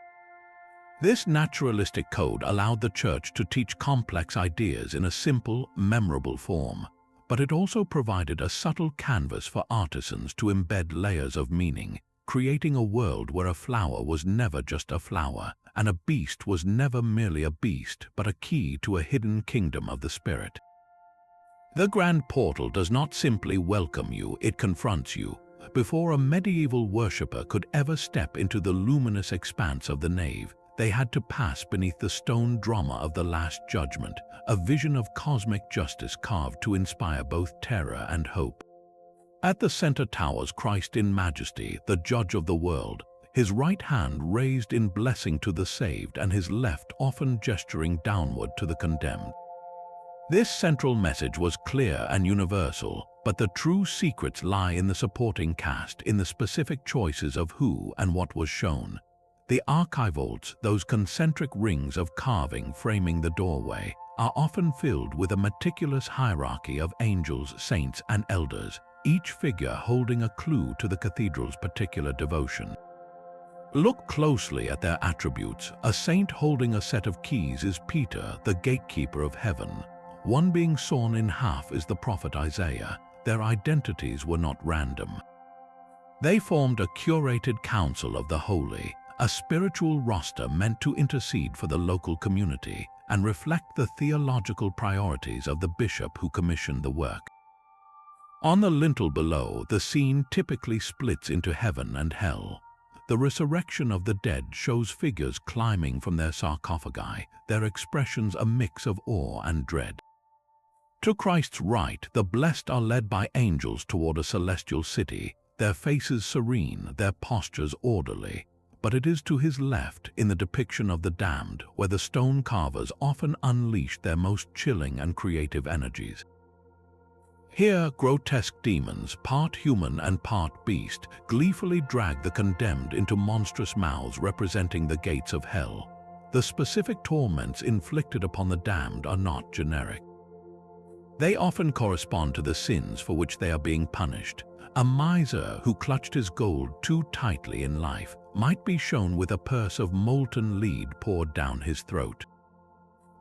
This naturalistic code allowed the Church to teach complex ideas in a simple, memorable form, but it also provided a subtle canvas for artisans to embed layers of meaning, creating a world where a flower was never just a flower, and a beast was never merely a beast, but a key to a hidden kingdom of the spirit. The Grand Portal does not simply welcome you, it confronts you. Before a medieval worshipper could ever step into the luminous expanse of the nave, they had to pass beneath the stone drama of the Last Judgment, a vision of cosmic justice carved to inspire both terror and hope. At the center towers Christ in majesty, the judge of the world, his right hand raised in blessing to the saved and his left often gesturing downward to the condemned. This central message was clear and universal, but the true secrets lie in the supporting cast, in the specific choices of who and what was shown. The archivolts, those concentric rings of carving framing the doorway, are often filled with a meticulous hierarchy of angels, saints, and elders, each figure holding a clue to the cathedral's particular devotion. Look closely at their attributes. A saint holding a set of keys is Peter, the gatekeeper of heaven. One being sawn in half is the prophet Isaiah. Their identities were not random. They formed a curated council of the holy, a spiritual roster meant to intercede for the local community and reflect the theological priorities of the bishop who commissioned the work. On the lintel below, the scene typically splits into heaven and hell. The resurrection of the dead shows figures climbing from their sarcophagi, their expressions a mix of awe and dread. To Christ's right, the blessed are led by angels toward a celestial city, their faces serene, their postures orderly. But it is to his left, in the depiction of the damned, where the stone carvers often unleash their most chilling and creative energies. Here, grotesque demons, part human and part beast, gleefully drag the condemned into monstrous mouths representing the gates of hell. The specific torments inflicted upon the damned are not generic. They often correspond to the sins for which they are being punished. A miser who clutched his gold too tightly in life might be shown with a purse of molten lead poured down his throat.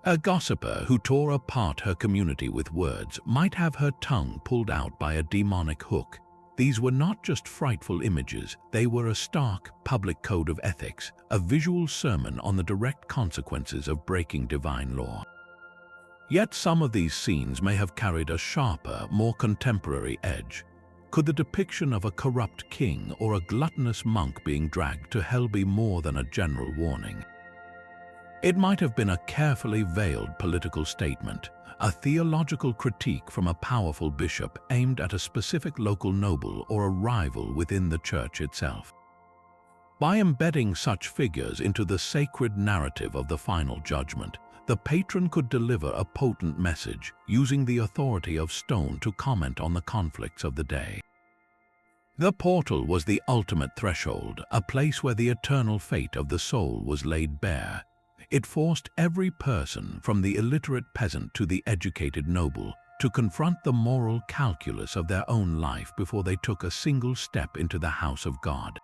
A gossiper who tore apart her community with words might have her tongue pulled out by a demonic hook. These were not just frightful images, they were a stark, public code of ethics, a visual sermon on the direct consequences of breaking divine law. Yet some of these scenes may have carried a sharper, more contemporary edge. Could the depiction of a corrupt king or a gluttonous monk being dragged to hell be more than a general warning? It might have been a carefully veiled political statement, a theological critique from a powerful bishop aimed at a specific local noble or a rival within the church itself. By embedding such figures into the sacred narrative of the final judgment, the patron could deliver a potent message, using the authority of stone to comment on the conflicts of the day. The portal was the ultimate threshold, a place where the eternal fate of the soul was laid bare. It forced every person, from the illiterate peasant to the educated noble, to confront the moral calculus of their own life before they took a single step into the house of God.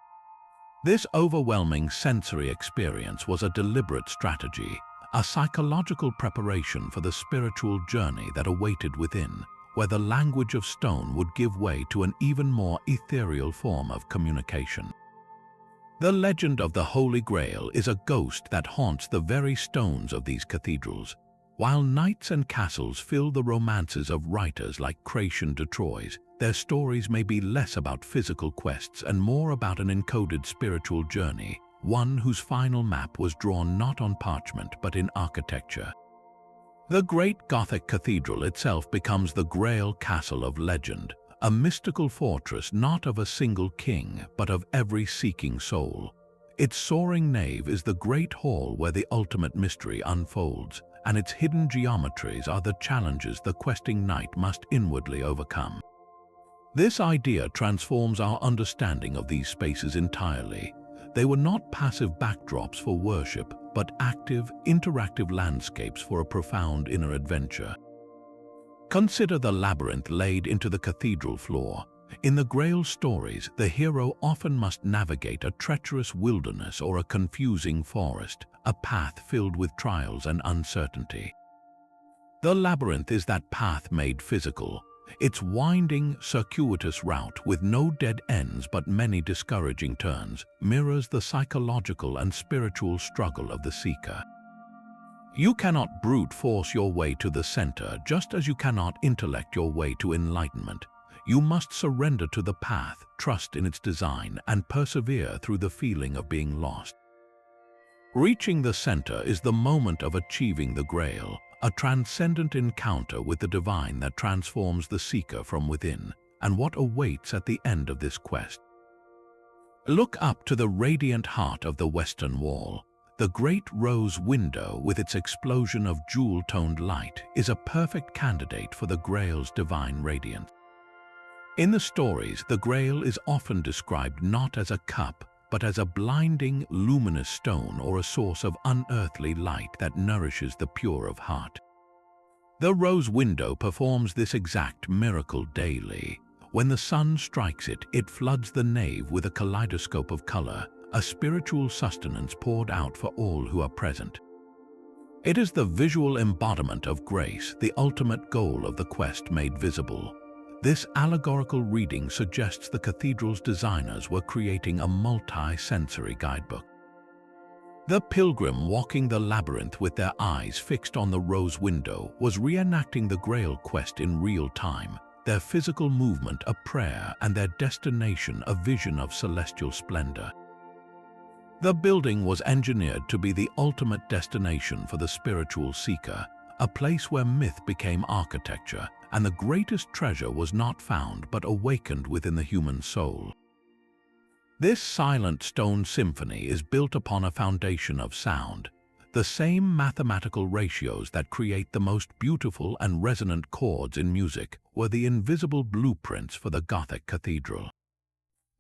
This overwhelming sensory experience was a deliberate strategy, a psychological preparation for the spiritual journey that awaited within, where the language of stone would give way to an even more ethereal form of communication. The legend of the Holy Grail is a ghost that haunts the very stones of these cathedrals. While knights and castles fill the romances of writers like Création de Troyes, their stories may be less about physical quests and more about an encoded spiritual journey, one whose final map was drawn not on parchment but in architecture. The great Gothic cathedral itself becomes the Grail castle of legend, a mystical fortress not of a single king but of every seeking soul. Its soaring nave is the great hall where the ultimate mystery unfolds, and its hidden geometries are the challenges the questing knight must inwardly overcome. This idea transforms our understanding of these spaces entirely. They were not passive backdrops for worship, but active, interactive landscapes for a profound inner adventure. Consider the labyrinth laid into the cathedral floor. In the Grail stories, the hero often must navigate a treacherous wilderness or a confusing forest, a path filled with trials and uncertainty. The labyrinth is that path made physical. Its winding, circuitous route with no dead ends but many discouraging turns mirrors the psychological and spiritual struggle of the seeker. You cannot brute force your way to the center, just as you cannot intellect your way to enlightenment. You must surrender to the path, trust in its design, and persevere through the feeling of being lost. Reaching the center is the moment of achieving the Grail, a transcendent encounter with the divine that transforms the seeker from within, and what awaits at the end of this quest. Look up to the radiant heart of the western wall. The great rose window, with its explosion of jewel-toned light, is a perfect candidate for the Grail's divine radiance. In the stories, the Grail is often described not as a cup, but as a blinding, luminous stone or a source of unearthly light that nourishes the pure of heart. The rose window performs this exact miracle daily. When the sun strikes it, it floods the nave with a kaleidoscope of color, a spiritual sustenance poured out for all who are present. It is the visual embodiment of grace, the ultimate goal of the quest made visible. This allegorical reading suggests the cathedral's designers were creating a multi-sensory guidebook. The pilgrim walking the labyrinth with their eyes fixed on the rose window was reenacting the Grail quest in real time, their physical movement a prayer and their destination a vision of celestial splendor. The building was engineered to be the ultimate destination for the spiritual seeker, a place where myth became architecture, and the greatest treasure was not found but awakened within the human soul. This silent stone symphony is built upon a foundation of sound, the same mathematical ratios that create the most beautiful and resonant chords in music were the invisible blueprints for the Gothic cathedral.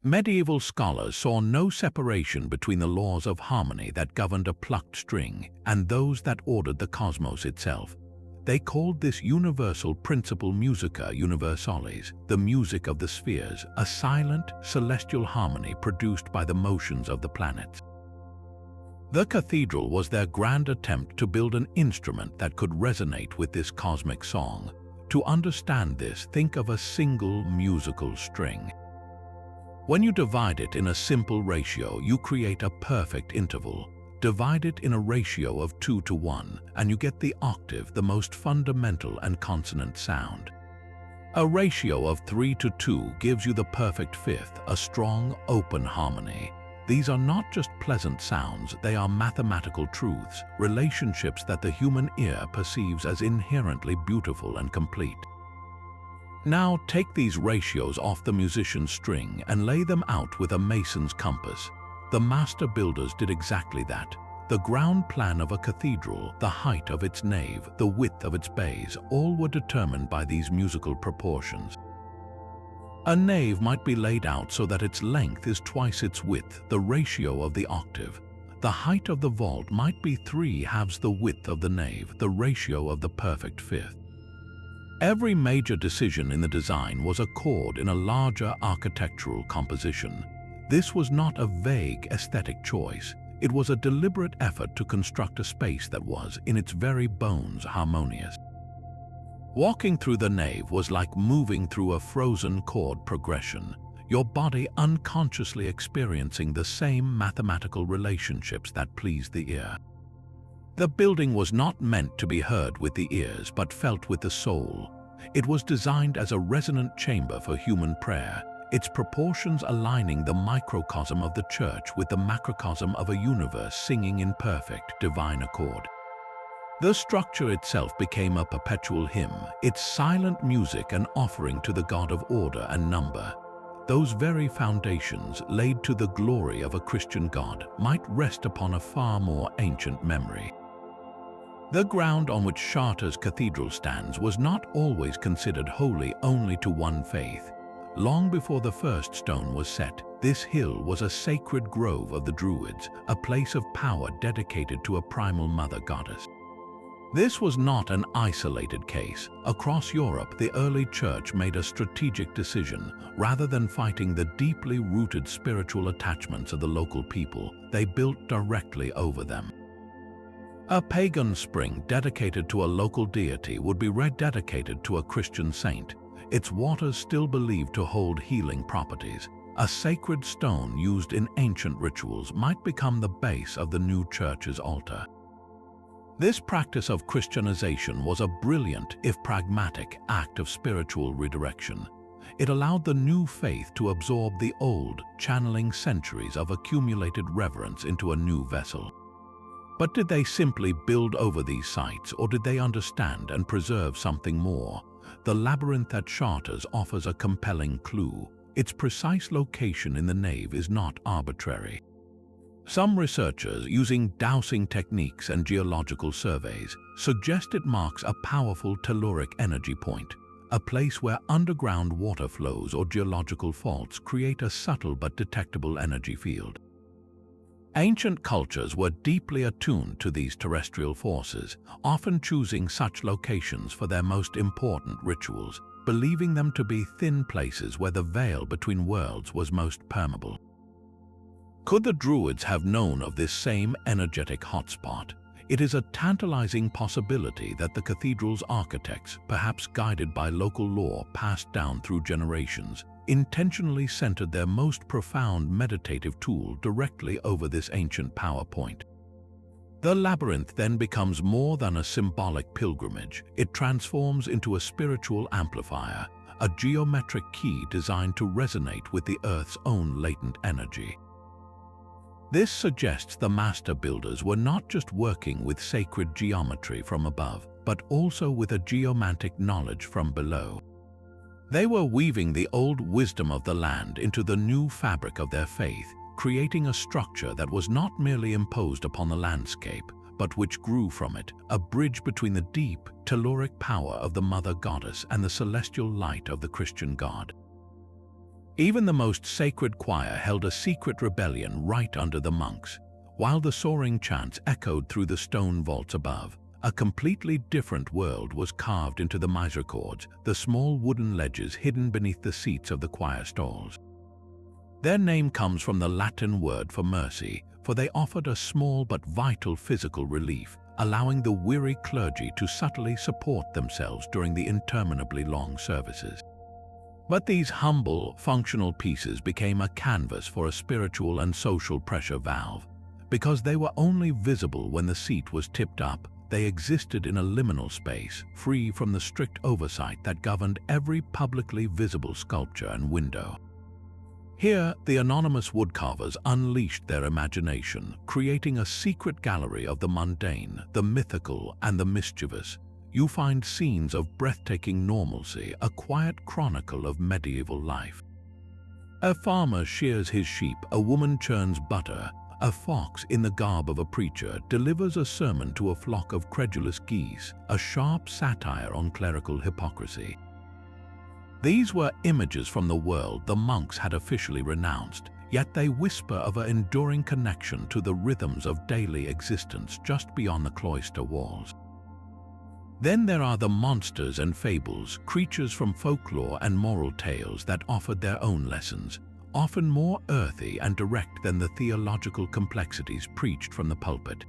Medieval scholars saw no separation between the laws of harmony that governed a plucked string and those that ordered the cosmos itself. They called this universal principle musica universalis, the music of the spheres, a silent, celestial harmony produced by the motions of the planets. The cathedral was their grand attempt to build an instrument that could resonate with this cosmic song. To understand this, think of a single musical string. When you divide it in a simple ratio, you create a perfect interval. Divide it in a ratio of 2 to 1, and you get the octave, the most fundamental and consonant sound. A ratio of 3 to 2 gives you the perfect fifth, a strong, open harmony. These are not just pleasant sounds, they are mathematical truths, relationships that the human ear perceives as inherently beautiful and complete. Now take these ratios off the musician's string and lay them out with a mason's compass. The master builders did exactly that. The ground plan of a cathedral, the height of its nave, the width of its bays, all were determined by these musical proportions. A nave might be laid out so that its length is twice its width, the ratio of the octave. The height of the vault might be 3/2 the width of the nave, the ratio of the perfect fifth. Every major decision in the design was a chord in a larger architectural composition. This was not a vague aesthetic choice. It was a deliberate effort to construct a space that was, in its very bones, harmonious. Walking through the nave was like moving through a frozen chord progression, your body unconsciously experiencing the same mathematical relationships that pleased the ear. The building was not meant to be heard with the ears but felt with the soul. It was designed as a resonant chamber for human prayer, its proportions aligning the microcosm of the church with the macrocosm of a universe singing in perfect divine accord. The structure itself became a perpetual hymn, its silent music an offering to the God of order and number. Those very foundations, laid to the glory of a Christian God, might rest upon a far more ancient memory. The ground on which Chartres Cathedral stands was not always considered holy only to one faith. Long before the first stone was set, this hill was a sacred grove of the Druids, a place of power dedicated to a primal mother goddess. This was not an isolated case. Across Europe, the early church made a strategic decision. Rather than fighting the deeply rooted spiritual attachments of the local people, they built directly over them. A pagan spring dedicated to a local deity would be rededicated to a Christian saint, its waters still believed to hold healing properties. A sacred stone used in ancient rituals might become the base of the new church's altar. This practice of Christianization was a brilliant, if pragmatic, act of spiritual redirection. It allowed the new faith to absorb the old, channeling centuries of accumulated reverence into a new vessel. But did they simply build over these sites, or did they understand and preserve something more? The labyrinth at Chartres offers a compelling clue. Its precise location in the nave is not arbitrary. Some researchers, using dowsing techniques and geological surveys, suggest it marks a powerful telluric energy point, a place where underground water flows or geological faults create a subtle but detectable energy field. Ancient cultures were deeply attuned to these terrestrial forces, often choosing such locations for their most important rituals, believing them to be thin places where the veil between worlds was most permeable. Could the Druids have known of this same energetic hotspot? It is a tantalizing possibility that the cathedral's architects, perhaps guided by local lore passed down through generations, intentionally centered their most profound meditative tool directly over this ancient power point. The labyrinth then becomes more than a symbolic pilgrimage. It transforms into a spiritual amplifier, a geometric key designed to resonate with the Earth's own latent energy. This suggests the master builders were not just working with sacred geometry from above, but also with a geomantic knowledge from below. They were weaving the old wisdom of the land into the new fabric of their faith, creating a structure that was not merely imposed upon the landscape, but which grew from it, a bridge between the deep, telluric power of the Mother Goddess and the celestial light of the Christian God. Even the most sacred choir held a secret rebellion right under the monks. While the soaring chants echoed through the stone vaults above, a completely different world was carved into the misericords, the small wooden ledges hidden beneath the seats of the choir stalls. Their name comes from the Latin word for mercy, for they offered a small but vital physical relief, allowing the weary clergy to subtly support themselves during the interminably long services. But these humble, functional pieces became a canvas for a spiritual and social pressure valve. Because they were only visible when the seat was tipped up, they existed in a liminal space, free from the strict oversight that governed every publicly visible sculpture and window. Here, the anonymous woodcarvers unleashed their imagination, creating a secret gallery of the mundane, the mythical, and the mischievous. You find scenes of breathtaking normalcy, a quiet chronicle of medieval life. A farmer shears his sheep, a woman churns butter, a fox in the garb of a preacher delivers a sermon to a flock of credulous geese, a sharp satire on clerical hypocrisy. These were images from the world the monks had officially renounced, yet they whisper of an enduring connection to the rhythms of daily existence just beyond the cloister walls. Then there are the monsters and fables, creatures from folklore and moral tales that offered their own lessons, often more earthy and direct than the theological complexities preached from the pulpit.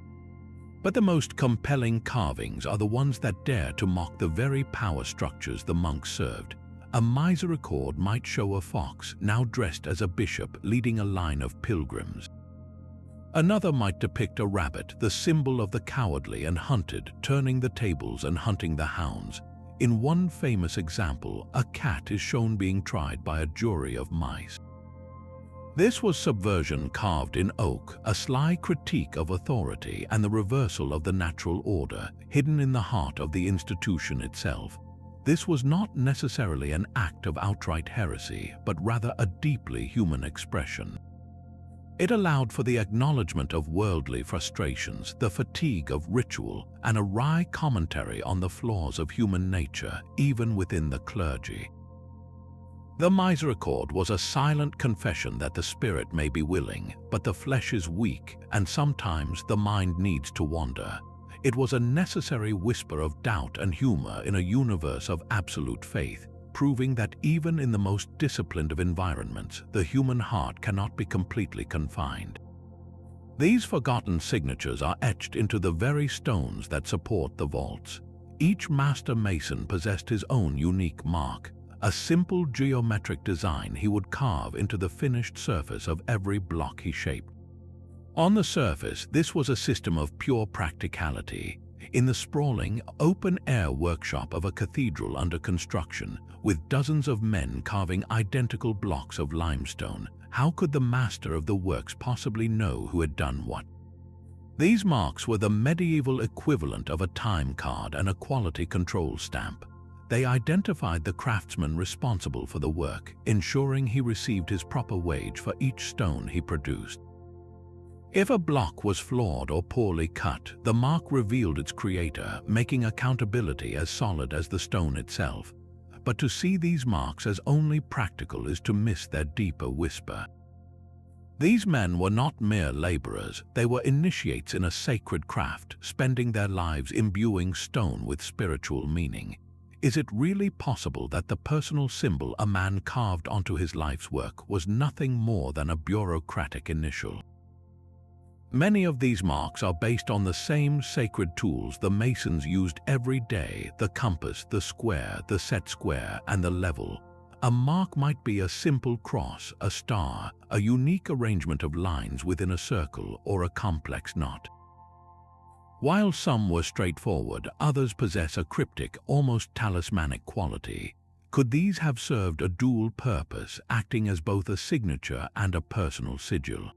But the most compelling carvings are the ones that dare to mock the very power structures the monks served. A misericord might show a fox, now dressed as a bishop, leading a line of pilgrims. Another might depict a rabbit, the symbol of the cowardly and hunted, turning the tables and hunting the hounds. In one famous example, a cat is shown being tried by a jury of mice. This was subversion carved in oak, a sly critique of authority and the reversal of the natural order, hidden in the heart of the institution itself. This was not necessarily an act of outright heresy, but rather a deeply human expression. It allowed for the acknowledgement of worldly frustrations, the fatigue of ritual, and a wry commentary on the flaws of human nature, even within the clergy. The Misericord was a silent confession that the spirit may be willing, but the flesh is weak, and sometimes the mind needs to wander. It was a necessary whisper of doubt and humor in a universe of absolute faith, proving that even in the most disciplined of environments, the human heart cannot be completely confined. These forgotten signatures are etched into the very stones that support the vaults. Each master mason possessed his own unique mark, a simple geometric design he would carve into the finished surface of every block he shaped. On the surface, this was a system of pure practicality. In the sprawling, open-air workshop of a cathedral under construction, with dozens of men carving identical blocks of limestone, how could the master of the works possibly know who had done what? These marks were the medieval equivalent of a time card and a quality control stamp. They identified the craftsman responsible for the work, ensuring he received his proper wage for each stone he produced. If a block was flawed or poorly cut, the mark revealed its creator, making accountability as solid as the stone itself. But to see these marks as only practical is to miss their deeper whisper. These men were not mere laborers, they were initiates in a sacred craft, spending their lives imbuing stone with spiritual meaning. Is it really possible that the personal symbol a man carved onto his life's work was nothing more than a bureaucratic initial? Many of these marks are based on the same sacred tools the masons used every day: the compass, the square, the set square, and the level. A mark might be a simple cross, a star, a unique arrangement of lines within a circle, or a complex knot. While some were straightforward, others possess a cryptic, almost talismanic quality. Could these have served a dual purpose, acting as both a signature and a personal sigil?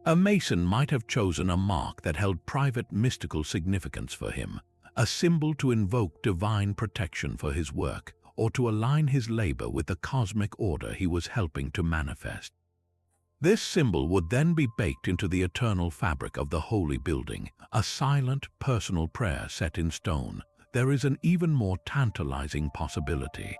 A mason might have chosen a mark that held private mystical significance for him, a symbol to invoke divine protection for his work, or to align his labor with the cosmic order he was helping to manifest. This symbol would then be baked into the eternal fabric of the holy building, a silent, personal prayer set in stone. There is an even more tantalizing possibility.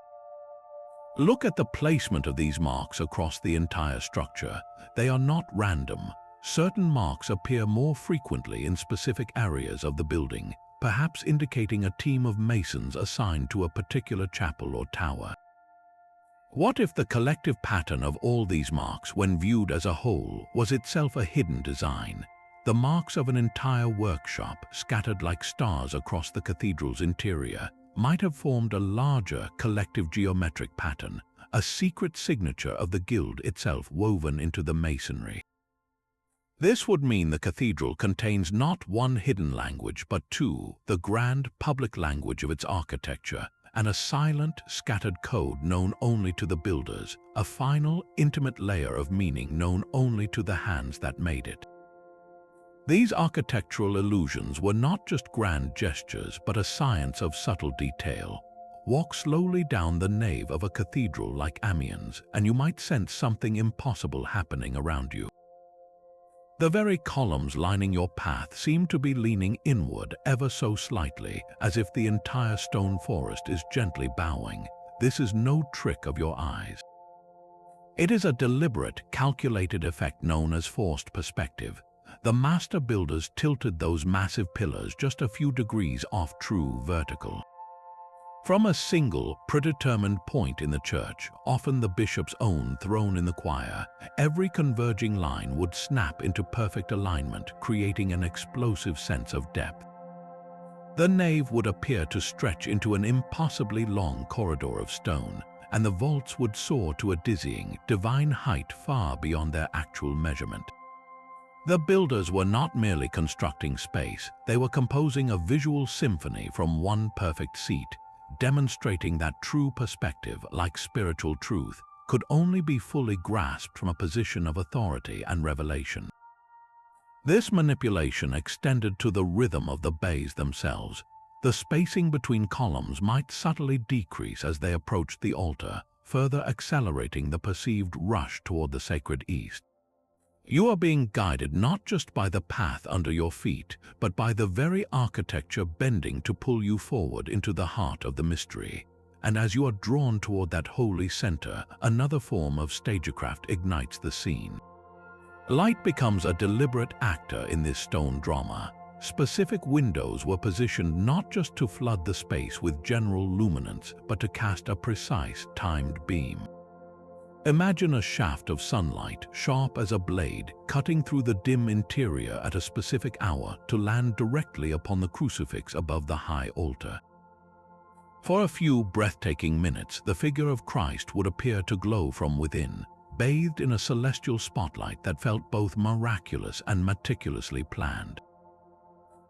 Look at the placement of these marks across the entire structure. They are not random. Certain marks appear more frequently in specific areas of the building, perhaps indicating a team of masons assigned to a particular chapel or tower. What if the collective pattern of all these marks, when viewed as a whole, was itself a hidden design? The marks of an entire workshop, scattered like stars across the cathedral's interior, might have formed a larger collective geometric pattern, a secret signature of the guild itself woven into the masonry. This would mean the cathedral contains not one hidden language, but two: the grand public language of its architecture, and a silent, scattered code known only to the builders, a final, intimate layer of meaning known only to the hands that made it. These architectural illusions were not just grand gestures, but a science of subtle detail. Walk slowly down the nave of a cathedral like Amiens, and you might sense something impossible happening around you. The very columns lining your path seem to be leaning inward ever so slightly, as if the entire stone forest is gently bowing. This is no trick of your eyes. It is a deliberate, calculated effect known as forced perspective. The master builders tilted those massive pillars just a few degrees off true vertical. From a single, predetermined point in the church, often the bishop's own throne in the choir, every converging line would snap into perfect alignment, creating an explosive sense of depth. The nave would appear to stretch into an impossibly long corridor of stone, and the vaults would soar to a dizzying, divine height far beyond their actual measurement. The builders were not merely constructing space, they were composing a visual symphony from one perfect seat, demonstrating that true perspective, like spiritual truth, could only be fully grasped from a position of authority and revelation. This manipulation extended to the rhythm of the bays themselves. The spacing between columns might subtly decrease as they approached the altar, further accelerating the perceived rush toward the sacred east. You are being guided not just by the path under your feet, but by the very architecture bending to pull you forward into the heart of the mystery. And as you are drawn toward that holy center, another form of stagecraft ignites the scene. Light becomes a deliberate actor in this stone drama. Specific windows were positioned not just to flood the space with general luminance, but to cast a precise, timed beam. Imagine a shaft of sunlight, sharp as a blade, cutting through the dim interior at a specific hour to land directly upon the crucifix above the high altar. For a few breathtaking minutes, the figure of Christ would appear to glow from within, bathed in a celestial spotlight that felt both miraculous and meticulously planned.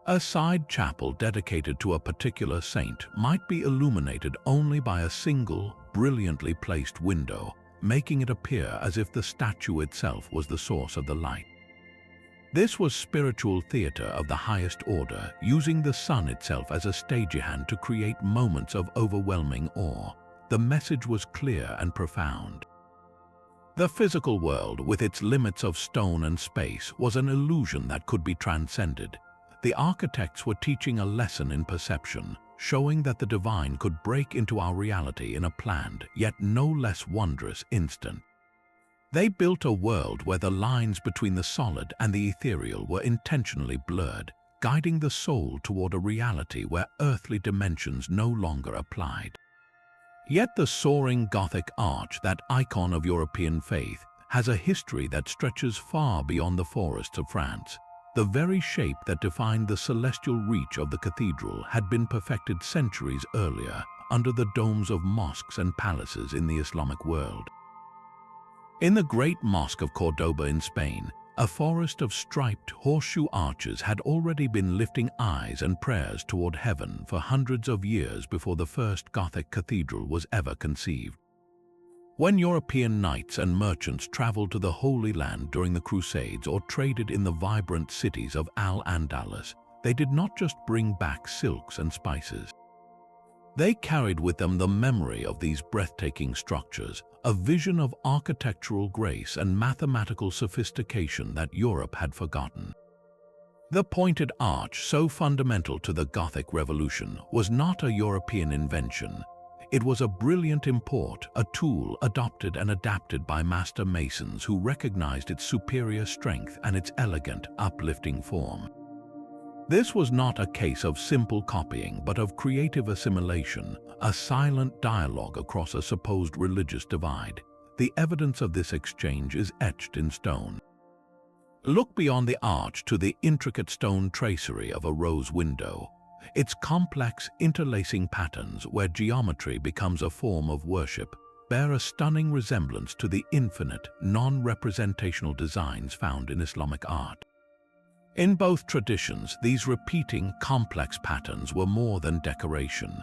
A side chapel dedicated to a particular saint might be illuminated only by a single, brilliantly placed window, making it appear as if the statue itself was the source of the light. This was spiritual theater of the highest order, using the sun itself as a stagehand to create moments of overwhelming awe. The message was clear and profound. The physical world, with its limits of stone and space, was an illusion that could be transcended. The architects were teaching a lesson in perception, showing that the divine could break into our reality in a planned, yet no less wondrous instant. They built a world where the lines between the solid and the ethereal were intentionally blurred, guiding the soul toward a reality where earthly dimensions no longer applied. Yet the soaring Gothic arch, that icon of European faith, has a history that stretches far beyond the forests of France. The very shape that defined the celestial reach of the cathedral had been perfected centuries earlier under the domes of mosques and palaces in the Islamic world. In the Great Mosque of Cordoba in Spain, a forest of striped horseshoe arches had already been lifting eyes and prayers toward heaven for hundreds of years before the first Gothic cathedral was ever conceived. When European knights and merchants traveled to the Holy Land during the Crusades or traded in the vibrant cities of Al-Andalus, they did not just bring back silks and spices. They carried with them the memory of these breathtaking structures, a vision of architectural grace and mathematical sophistication that Europe had forgotten. The pointed arch, so fundamental to the Gothic Revolution, was not a European invention. It was a brilliant import, a tool adopted and adapted by master masons who recognized its superior strength and its elegant, uplifting form. This was not a case of simple copying, but of creative assimilation, a silent dialogue across a supposed religious divide. The evidence of this exchange is etched in stone. Look beyond the arch to the intricate stone tracery of a rose window. Its complex, interlacing patterns, where geometry becomes a form of worship, bear a stunning resemblance to the infinite, non-representational designs found in Islamic art. In both traditions, these repeating, complex patterns were more than decoration.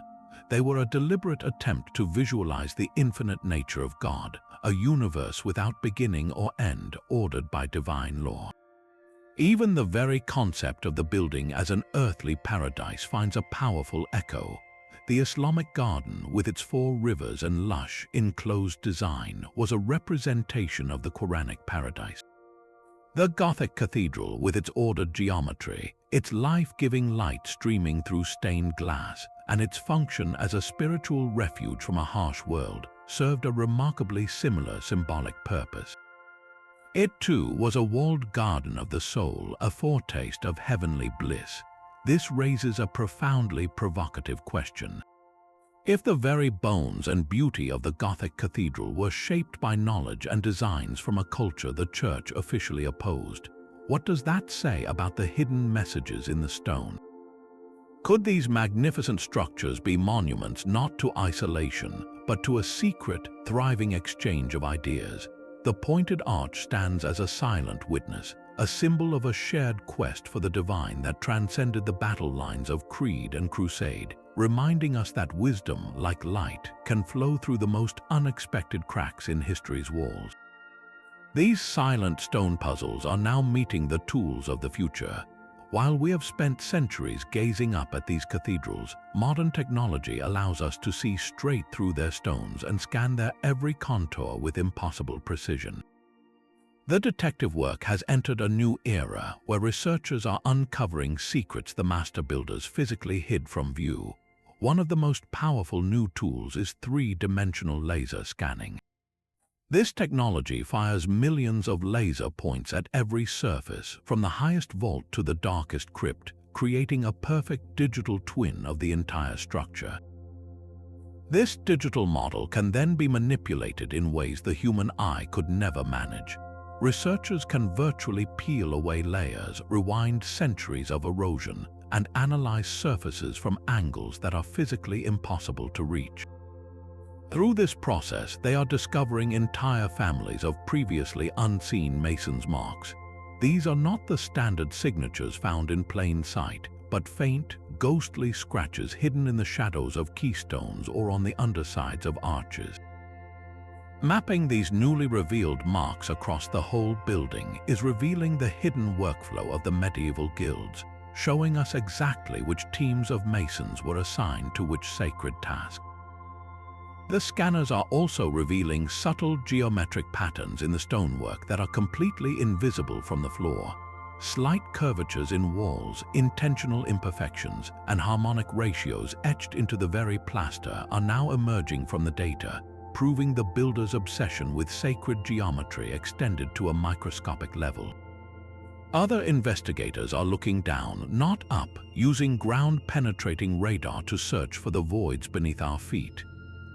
They were a deliberate attempt to visualize the infinite nature of God, a universe without beginning or end, ordered by divine law. Even the very concept of the building as an earthly paradise finds a powerful echo. The Islamic garden, with its 4 rivers and lush, enclosed design, was a representation of the Quranic paradise. The Gothic cathedral, with its ordered geometry, its life-giving light streaming through stained glass, and its function as a spiritual refuge from a harsh world, served a remarkably similar symbolic purpose. It too was a walled garden of the soul, a foretaste of heavenly bliss. This raises a profoundly provocative question. If the very bones and beauty of the Gothic cathedral were shaped by knowledge and designs from a culture the Church officially opposed, what does that say about the hidden messages in the stone? Could these magnificent structures be monuments not to isolation, but to a secret, thriving exchange of ideas? The pointed arch stands as a silent witness, a symbol of a shared quest for the divine that transcended the battle lines of creed and crusade, reminding us that wisdom, like light, can flow through the most unexpected cracks in history's walls. These silent stone puzzles are now meeting the tools of the future. While we have spent centuries gazing up at these cathedrals, modern technology allows us to see straight through their stones and scan their every contour with impossible precision. The detective work has entered a new era where researchers are uncovering secrets the master builders physically hid from view. One of the most powerful new tools is three-dimensional laser scanning. This technology fires millions of laser points at every surface, from the highest vault to the darkest crypt, creating a perfect digital twin of the entire structure. This digital model can then be manipulated in ways the human eye could never manage. Researchers can virtually peel away layers, rewind centuries of erosion, and analyze surfaces from angles that are physically impossible to reach. Through this process, they are discovering entire families of previously unseen mason's marks. These are not the standard signatures found in plain sight, but faint, ghostly scratches hidden in the shadows of keystones or on the undersides of arches. Mapping these newly revealed marks across the whole building is revealing the hidden workflow of the medieval guilds, showing us exactly which teams of masons were assigned to which sacred task. The scanners are also revealing subtle geometric patterns in the stonework that are completely invisible from the floor. Slight curvatures in walls, intentional imperfections, and harmonic ratios etched into the very plaster are now emerging from the data, proving the builder's obsession with sacred geometry extended to a microscopic level. Other investigators are looking down, not up, using ground-penetrating radar to search for the voids beneath our feet.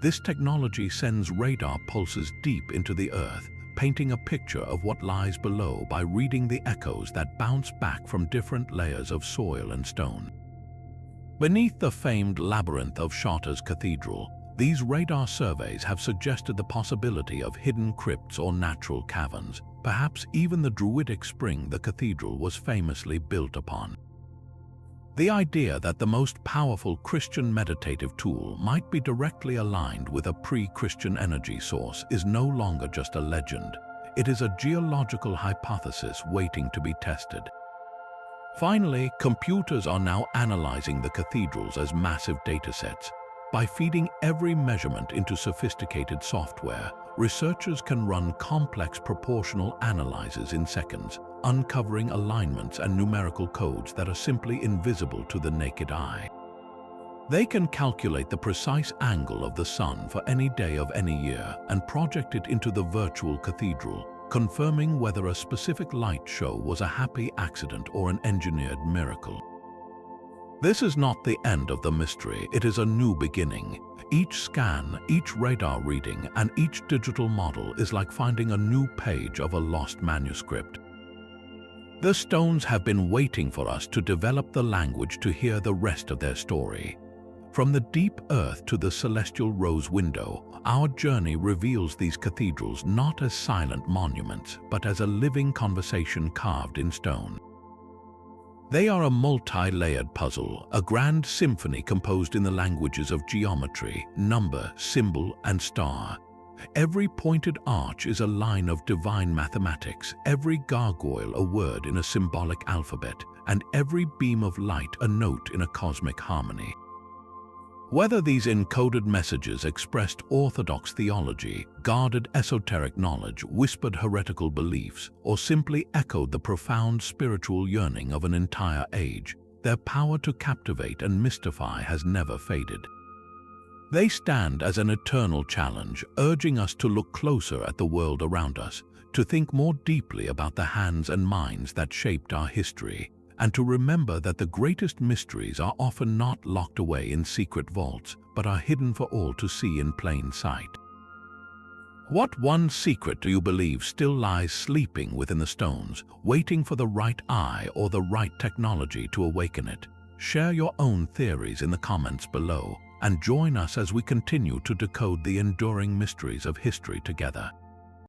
This technology sends radar pulses deep into the earth, painting a picture of what lies below by reading the echoes that bounce back from different layers of soil and stone. Beneath the famed labyrinth of Chartres Cathedral, these radar surveys have suggested the possibility of hidden crypts or natural caverns, perhaps even the druidic spring the cathedral was famously built upon. The idea that the most powerful Christian meditative tool might be directly aligned with a pre-Christian energy source is no longer just a legend. It is a geological hypothesis waiting to be tested. Finally, computers are now analyzing the cathedrals as massive datasets. By feeding every measurement into sophisticated software, researchers can run complex proportional analyses in seconds, uncovering alignments and numerical codes that are simply invisible to the naked eye. They can calculate the precise angle of the sun for any day of any year and project it into the virtual cathedral, confirming whether a specific light show was a happy accident or an engineered miracle. This is not the end of the mystery, it is a new beginning. Each scan, each radar reading, and each digital model is like finding a new page of a lost manuscript. The stones have been waiting for us to develop the language to hear the rest of their story. From the deep earth to the celestial rose window, our journey reveals these cathedrals not as silent monuments, but as a living conversation carved in stone. They are a multi-layered puzzle, a grand symphony composed in the languages of geometry, number, symbol, and star. Every pointed arch is a line of divine mathematics, every gargoyle a word in a symbolic alphabet, and every beam of light a note in a cosmic harmony. Whether these encoded messages expressed orthodox theology, guarded esoteric knowledge, whispered heretical beliefs, or simply echoed the profound spiritual yearning of an entire age, their power to captivate and mystify has never faded. They stand as an eternal challenge, urging us to look closer at the world around us, to think more deeply about the hands and minds that shaped our history, and to remember that the greatest mysteries are often not locked away in secret vaults, but are hidden for all to see in plain sight. What one secret do you believe still lies sleeping within the stones, waiting for the right eye or the right technology to awaken it? Share your own theories in the comments below, and join us as we continue to decode the enduring mysteries of history together.